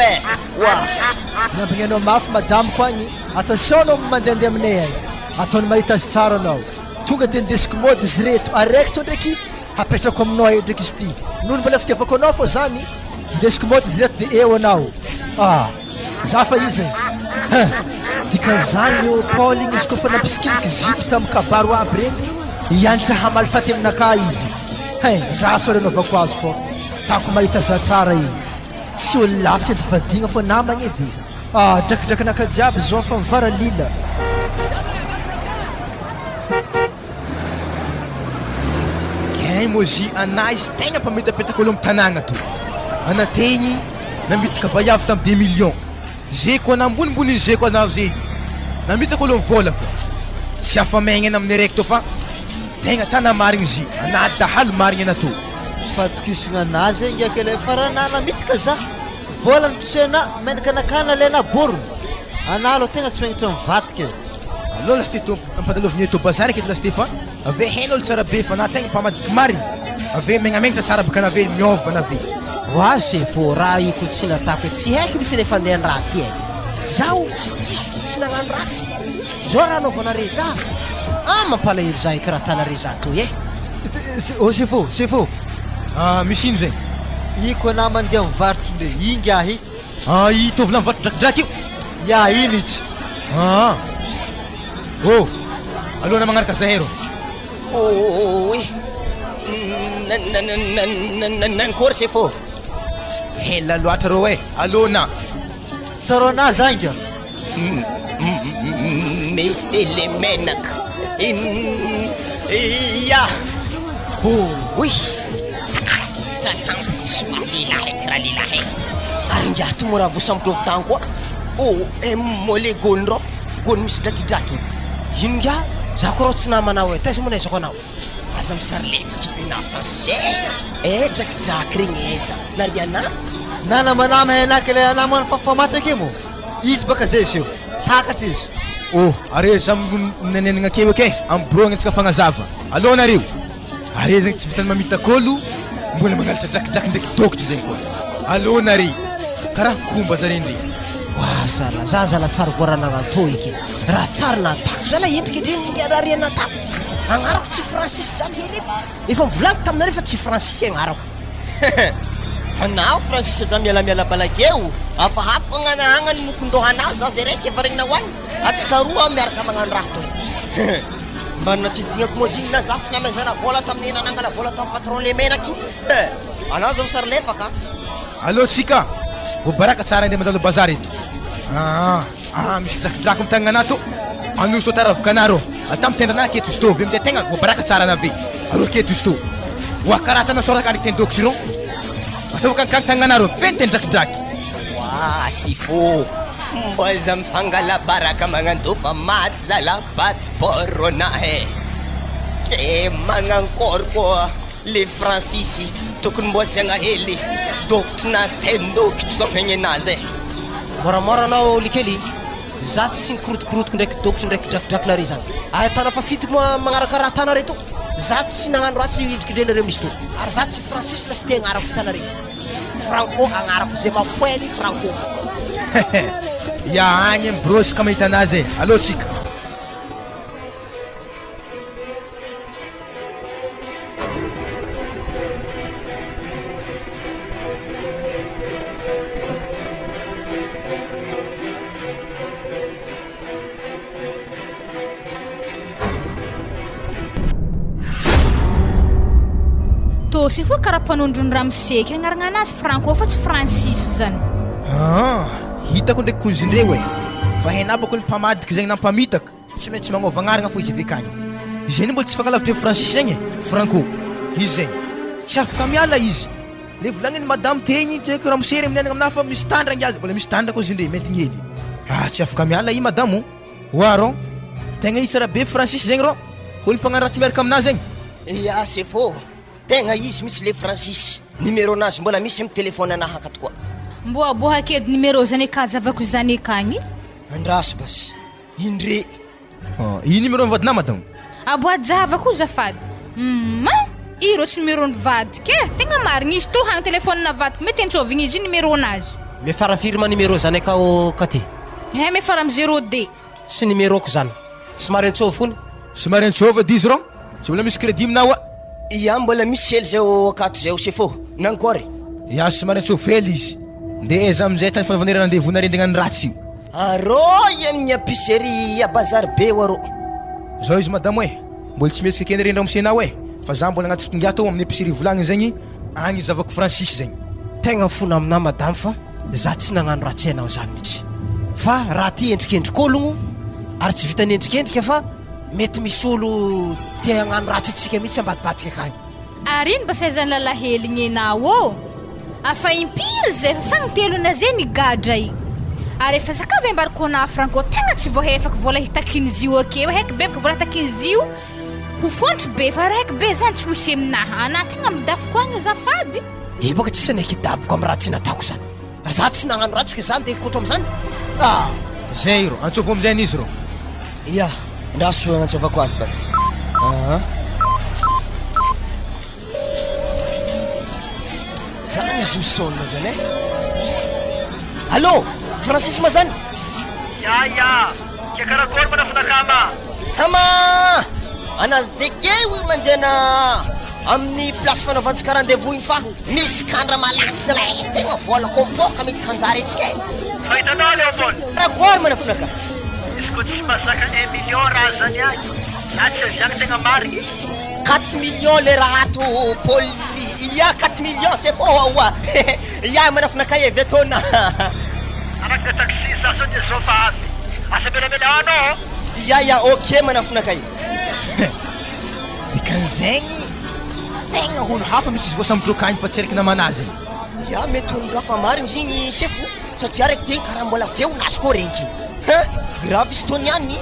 miambigny anao mafy madamo ko agny attention anao mandehandeha aminay agny ataony mahita azy tsara anao tonga de ndesiko mody izy reto araiky to ndraiky hapetrako aminao eo ndraiky izy ty noho mbola fitiavako anao fô zany ndesiko mody izy reto de eo anao za fa izy dikan'izany eo Paul igny izy kofa nampisikiliky zipo tamy kabaro aby regny ianitra hamalifaty aminaka izy raso ary anaovako azy fô tako mahita za tsara igny tsy olo lavitra edy vadigna fô namagny edy drakidrakinaka jiaby zao fa mivara lila mozy ana izy tegna mpametapetaka olo amy tanàgna to anategny namitaka vaiavy tamy 2 millions zay koa nambonimbony izy zay koa anao zay namitaka olo mivola koa tsy afamaigny ana amin'ny araiky to fa tegna tana marigny izy ana dahalo marigny ana to fatokisagna anazy ngiaky le farana namitaka za vola niposena menaka nakana lena borony ana alo tegna tsy magnitra mivadika aloha lasty to ampadalovigny to bazary aketo lasty fa ave hain'olo tsara be fa na tegna mpamadiky marigny ave megnamenatra tsara baka nave miova nave oazy fô raha iko tsy natako tsy haiko mitsy nefa andeha raha ty zaho tsy diso tsy nagnano ratsy zao raha anaovanare za mampalahelo za eky raha tanare za to c'est faux misy ino zay iko ana mandeha mivarotry ndre ingahy i tovona mivarotry drakidraky io ino itsy aloha na magnaraka zahero nankory c'est faux hela loatra rô alona tsaro ana zanga mesy le menaka tsatampoky tsy mahalilahy eky raha lilahy ary ngiato mo raha vosambotrovo tany koa mole gony rô gony misy drakidraky ino nga za ko rô tsy namanao e taiza monaizako anao aza misary lefaky tena français drakidraky regny eza nary ana nanamanama henaka le anamana fafamatraky mo izy baka zay seo takatra izy are zam nanenagna keo ake ambrogna antsika fagnazava alô nareo are zegny tsy vitany mamitak'olo mbola mangalatra drakidraky ndraiky dokotry zegny koa alô nare karaha komba zareny regny zala za zala tsara voaranagnato eky raha tsara natako zala endriky ndreny raha re natako agnarako tsy francis zany hely efa mivolagny taminareo fa tsy francis agnarako anao francis za mialamiala balakeo afahafako agnanahagnany mokondohanao za zay raiky efa regnina hoagny atsika roa miaraka magnano raha toy mbanina tsy dignako moa zigny na za tsy namezana vola tamin'ny nanangana vola tamin'ny patron le menaky anao za misary lefaka alô tsika voabaraka tsara indray mandalo bazary eto misy drakidraky amitagnana to anosy to taravaka anarô ata mitendranah aketo izy to avy amizay tegna voabaraka tsara anave arô aketo izy to oa karaha tana soraka andriky tendokotry rô ataovaka ankagny tagnanarô fenteny drakidraky sy fô mboza mifangalabaraka magnando fa maty zala passeport ronahy ke magnankory koa le francis tokony mbo asiagna hely dokotry na tendokotry koa megny anazy moramora anao likely za tsy nikorotokorotoko ndraiky dokotry ndraiky drakidraky nare zany ahitana fa fitiko magnaraka raha tanare to za tsy nagnano ratsy idriky ndrenareo misy to ary za tsy francis lasy te agnarako tanare franco agnarako zay mapoely franco ya agny amy brosy ka mahita anazy alô tsika tosy fo karaha mpanondrony raha miseky agnaragna anazy franco fa tsy francis zany hitako ndraiky kozindreo fa henabako ny mpamadiky zegny nampamitaka tsy maintsy magnova agnaragna fo izy avekagny izeny mbola tsy fangalavitry francis zegny franco izy zegny tsy afaka miala izy le volagniny madame tegny teko raha misery aminenagna aminahy fa misy tandragny azy mbola misy tandra koa zindre mentigny hely tsy afaka miala i madame oarô tegna isara be francis zegny rô olo mpagnano raha tsy miaraka aminazy zegny ya c'est faux tegna izy mitsy le francis numéro anazy mbola misy amy telefône anahy akato koa mboaboaka edy numéro zany akazavako zany akagny andraso basy indre i numéro ny vadinah madame aboajavako zafady irô tsy numéro ny vadiko tegna marigny izy to hagny telefône na vadiko mety antsovigny izy numéro anazy mefara firma numéro zany akao katy mefara amy 0D sy numéro ko zany somary antsovy fony somary antsova dy izy rô tsy mbola misy crédit aminao ya mbola misy hely zay akato zay c'est faux nankory ya somary antsova hely izy nde za amizay tany fanaovanay rendez-vous nare ndegnano ratsy io arô amin'ny épicerie a bazary be oarô zao izy madame mbola tsy mesika keny rendra mosenao fa za mbola agnaty tongato amin'ny épicerie volagny zegny agny zavako francis zegny tegna mifona aminah madame fa za tsy nagnano ratsy anao zany mihitsy fa raha ty endrikendrik'ologno ary tsy vitany endrikendrika fa mety misy olo te hagnano ratsy atsika mihitsy ambadibadika akagny ary ino basa zany lalaheligny anao afa impiry zay fa fagnitelona zay nigadra i ary efa sakavy ambariko na franco tegna tsy voahefako vola hitakin'izy io akeo haiky be baka vola hitakin'izy io ho fontry be fa raiky be zany tsy hoisy aminahy anah tegna midafiko agny azafady baka tsy sanaiky hidaboko amy raha tsy nataoko zany za tsy nagnano ratsika zany de kotra am'zany zay rô antsova amizay n'izy rô ya ndaso antsovako azy basy zany izy misônina zany allô francis ma zany ya ke karakory manafinakama ama anazekeo mandehana amin'ny place fanaovantsika rendez-vous igny fa misy kandra malaky zala tegna vola kompoka mety hanjary etsika fahitanao leopold karakory manafinaka izy ko tsy masaka 1 million raha zany agny na tsy aziagny tegna marigny 4 millions le raha to poli ya 4 millions c'est faux wa ya manafinaka evy atona anaky de taxi za so de zofa azy asa belamela anao ya ok manafinaka i dikan'zegny tegna olo hafa mitsy izy voasambotrokagny fa tsy ariky namanazy ya mety olo gafa marigny zigny c'est fou satria araiky tegny karaha mbola feo nazy koa renky Grave izy tony ihany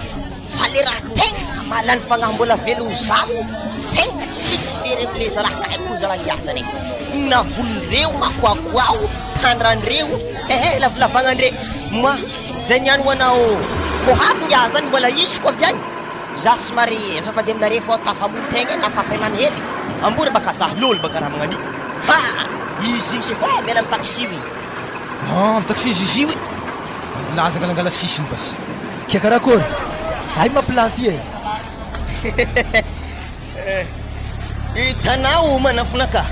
fa le raha tegna mahalany fagnahy mbola velogno zaho tegna tsisy very am'le zalahakaiko zalahy iazany na volon'ireo makoakoao tandran'ireo lavolavagnan'ire ma zay niany ho anao ko havy ngiazany mbola izy ko avy agny za somary azafady aminare fô tafamontegna na fafaignany hely ambory baka zaho lolo baka raha magnani izy igny se fa miala amy taxi io amy taxi izy izy io laza ngalangala sisiny basy ke karakory ay maplanty hitanao manafonaka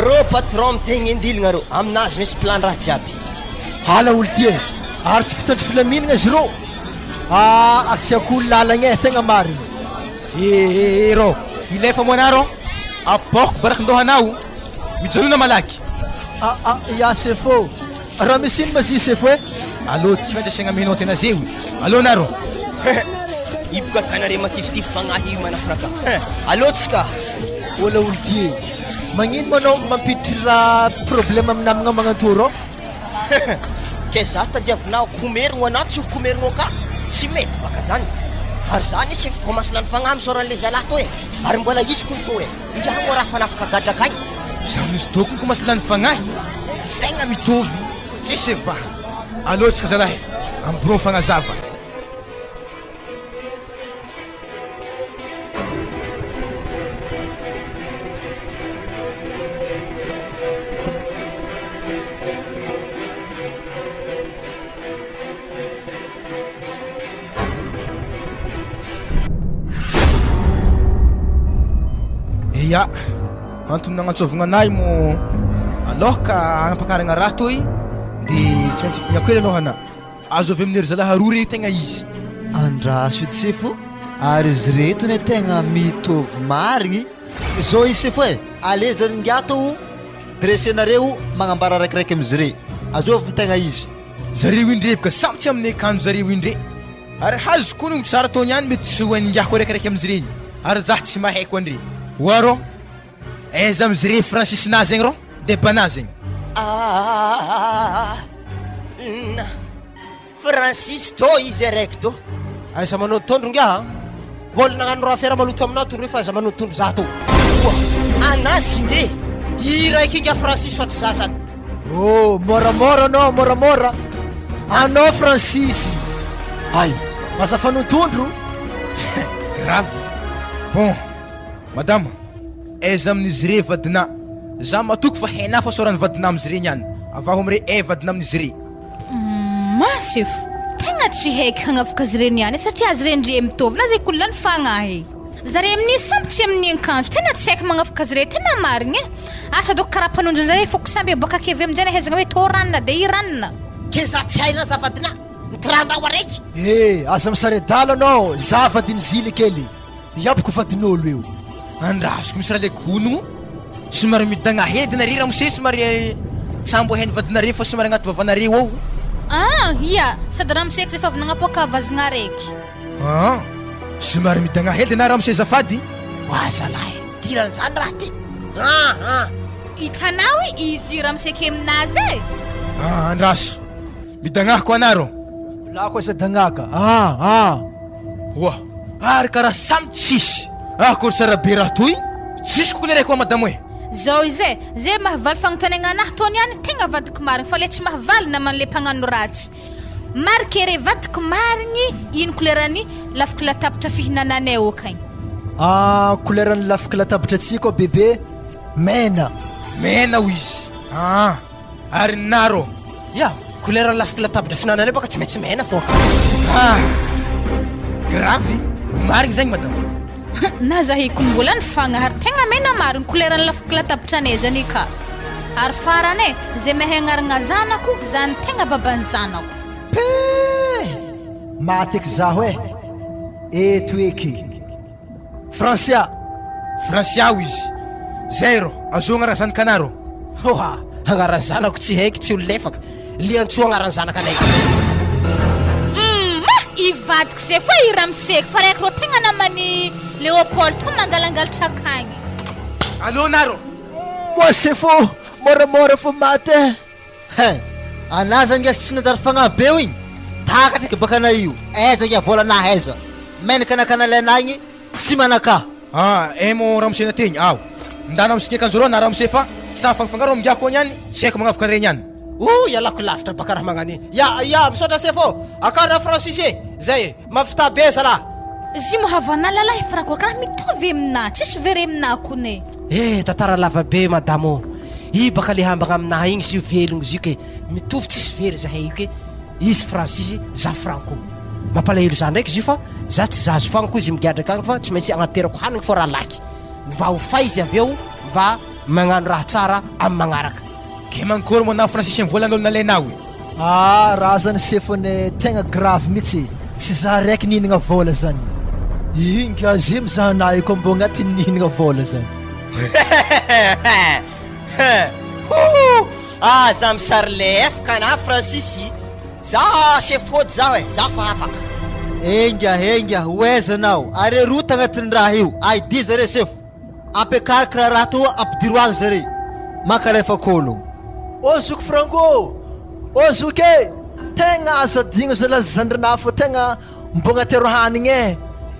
rô patron mitegna indilagna rô aminazy misy plan raha jiaby hala olo ty ary tsy mpitandry filaminagna izy rô asiako olo lalagna tegna marina rô ilefa moana rô apôko barakindohanao mijanona malaky ya sefo raha misy ino mazy sefo alô tsy maintsy asiagna minao tena zeo alô narô iboka tanare matifitify fagnahy io manafonaka alô tsika ola olo ty magnino manao mampiditry raha problème aminamagna magnantoro ke za tadiavinao komerigno anao tsy ho komerigno ka tsy mety baka zany ary zany izy efa commence lany fagnahy misoran'le zalahy to ary mbola izy kono to indramo raha fanafaka gadrak agny za misy tokony commence lany fagnahy tegna mitovy tsisy evaha alô tsika zalahy ambron fagnazava ya antony nagnantsovagna anahy mo alohaka anampakaragna raha toy de tsy maintsy miakoely anao hana azo avy amin'ery zalahy aroa re tegna izy andraso edy sefo ary izy reto ne tegna mitovy marigny zao izy sefo alezany ngiato dressenareo magnambara raikiraiky am'izy re azovy ny tegna izy zareo indre baka samy tsy amin'ny akanjo zareo indre ary hazo koa no tsara taony ihany mety tsy hoany ngiako raikiraiky am'izy regny ary zah tsy mahaiko andre oarô aiza am'izy re francis na zegny rô debana zegny Francis to izy araiky to aiza manao tondro ngia olo nagnano raha fiara maloto aminao tondro fa aiza manao tondro za to anazy nge i raiky ngia Francis fa tsy za zany moramora anao moramora anao Francis ay aza fanao tondro grave bon madama aiza amin'izy re vadina za matoko fa hainah fa sorany vadina am'izy re niany avaho amire vadina amin'izy re masefo tegna tsy haiky hagnafaka azy re niany satria azy re ndre mitovy na zay kolany fagnahy zare amin'ny samy tsy amin'ny akanjo tena tsy haiky magnafaka azy re tena marigny asa doko karaha mpanondrany zare foko samby aboaka kevy aminjay nahaizagna hoe to ranona de i ranona ke za tsy haina za vadina mitirandao araiky aza misary adala anao za vadiny zily kely iabako vadin'olo io andrasoko misy raha le konogno somary midagna hedy nare raha mose somary sambo hainy vadinare fa somary agnaty vavanareo ao ia sady raha miseky zay fa avy nagnapoaka vazagna araiky somary midagna hedy na raha mose zafady wazalahy tirany zany raha ty hitanao izy raha miseky aminazy andraso midagnahako anarô lako aza dagnaka oa ary karaha samy tsisy kory tsara be raha toy tsisy kokony raiky oa madamo zao izy zay mahavaly fagnontaniagna anahy tony ihany tegna vadiko marigny fa le tsy mahavaly naman le mpagnano ratsy marike re vadiko marigny ino kolerany lafiky latapatra fihinananay okagny kolerany lafiky latabatra atsika bebe mena ho izy ary narô ya kolera lafiky latabatra fihinananay baka tsy maintsy mena fô grave marigny zegny madamo na zahiko mbola ny fagnahy ary tegna mena marigny kolerany lafiky latabatra anay zany ka ary farany zay mahay agnaragna zanako zany tegna babany zanako maty eky zaho eto eky Francia ho izy zay rô azogna raha zanaka anarô agnarany zanako tsy haiky tsy olo lefaka liantsoa agnarany zanaka anay ivadiko zay fa i raha miseky fa raiky rô tegna namany Léopold to mangalangalatra akagny alô narô moase fô moramora fô maty anazy angasy tsy nadary fagnahy be igny Takatra baka na io. Aiza ya vola na aiza. Menaka na kana lenagny sy manaka. Mo ramose na tegny aho. Ndana amsike kanjoro na ramose fa sa fangaro amgiako niany, seko magnavaka regny any. Ialako lavitra baka raha magnany. Ya, misaotra sefo. Akara Francis zay, mafita be zala. Zy mohavana lalahy frako karaha mitovy amina, tsisy very amina kone. Tantara lava be madamo. I baka le hambagna aminahy igny izy io velogno izy io ke mitovy tsisy very zahay io ke izy Francis za Franco. Mampalahelo za ndraiky izy io fa za tsy zahazo fagnako izy migadraka agny fa tsy maintsy agnaterako hanigny fô raha laky. Mba ho fay izy avy eo mba magnano raha tsara amin'ny magnaraka. Ke mankory mo na Francis ny volan'olo nalainao. Raha zany sefone tegna grave mihitsy. Tsy za raiky nihinagna vola zany. Inga zy mizahanay ko mbô agnaty nihinagna vola zany. Za misary le efaka na Francis. Za sefody za hoe, za fa afaka. Enga, hoeza nao. Are rota agnatin'ny raha io. Aidy zare sefo. Ampiakarakara raha to ampidiroagny zare. Makalefa kolo. O Zoky Franco, o Zoky, tegna azadigno zala zandrina fô tegna mbô agnatero hanigny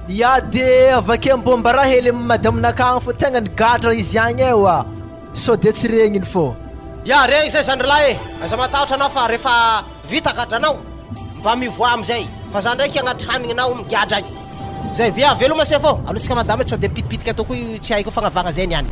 Ya de avake mbô mbara hely madaminakagny fô tegna nigatra izy agny so de tsy regniny fô. Ya regny zay zandrilahy aza matahotra anao fa rehefa vita gadranao mba mivoa amizay fa za ndraiky agnaty hanigninao migadra agny. Zay via veloma sefo. Alotsika madama tsy de mipitipitika atao koa tsy haiko fagnavagna zay niany.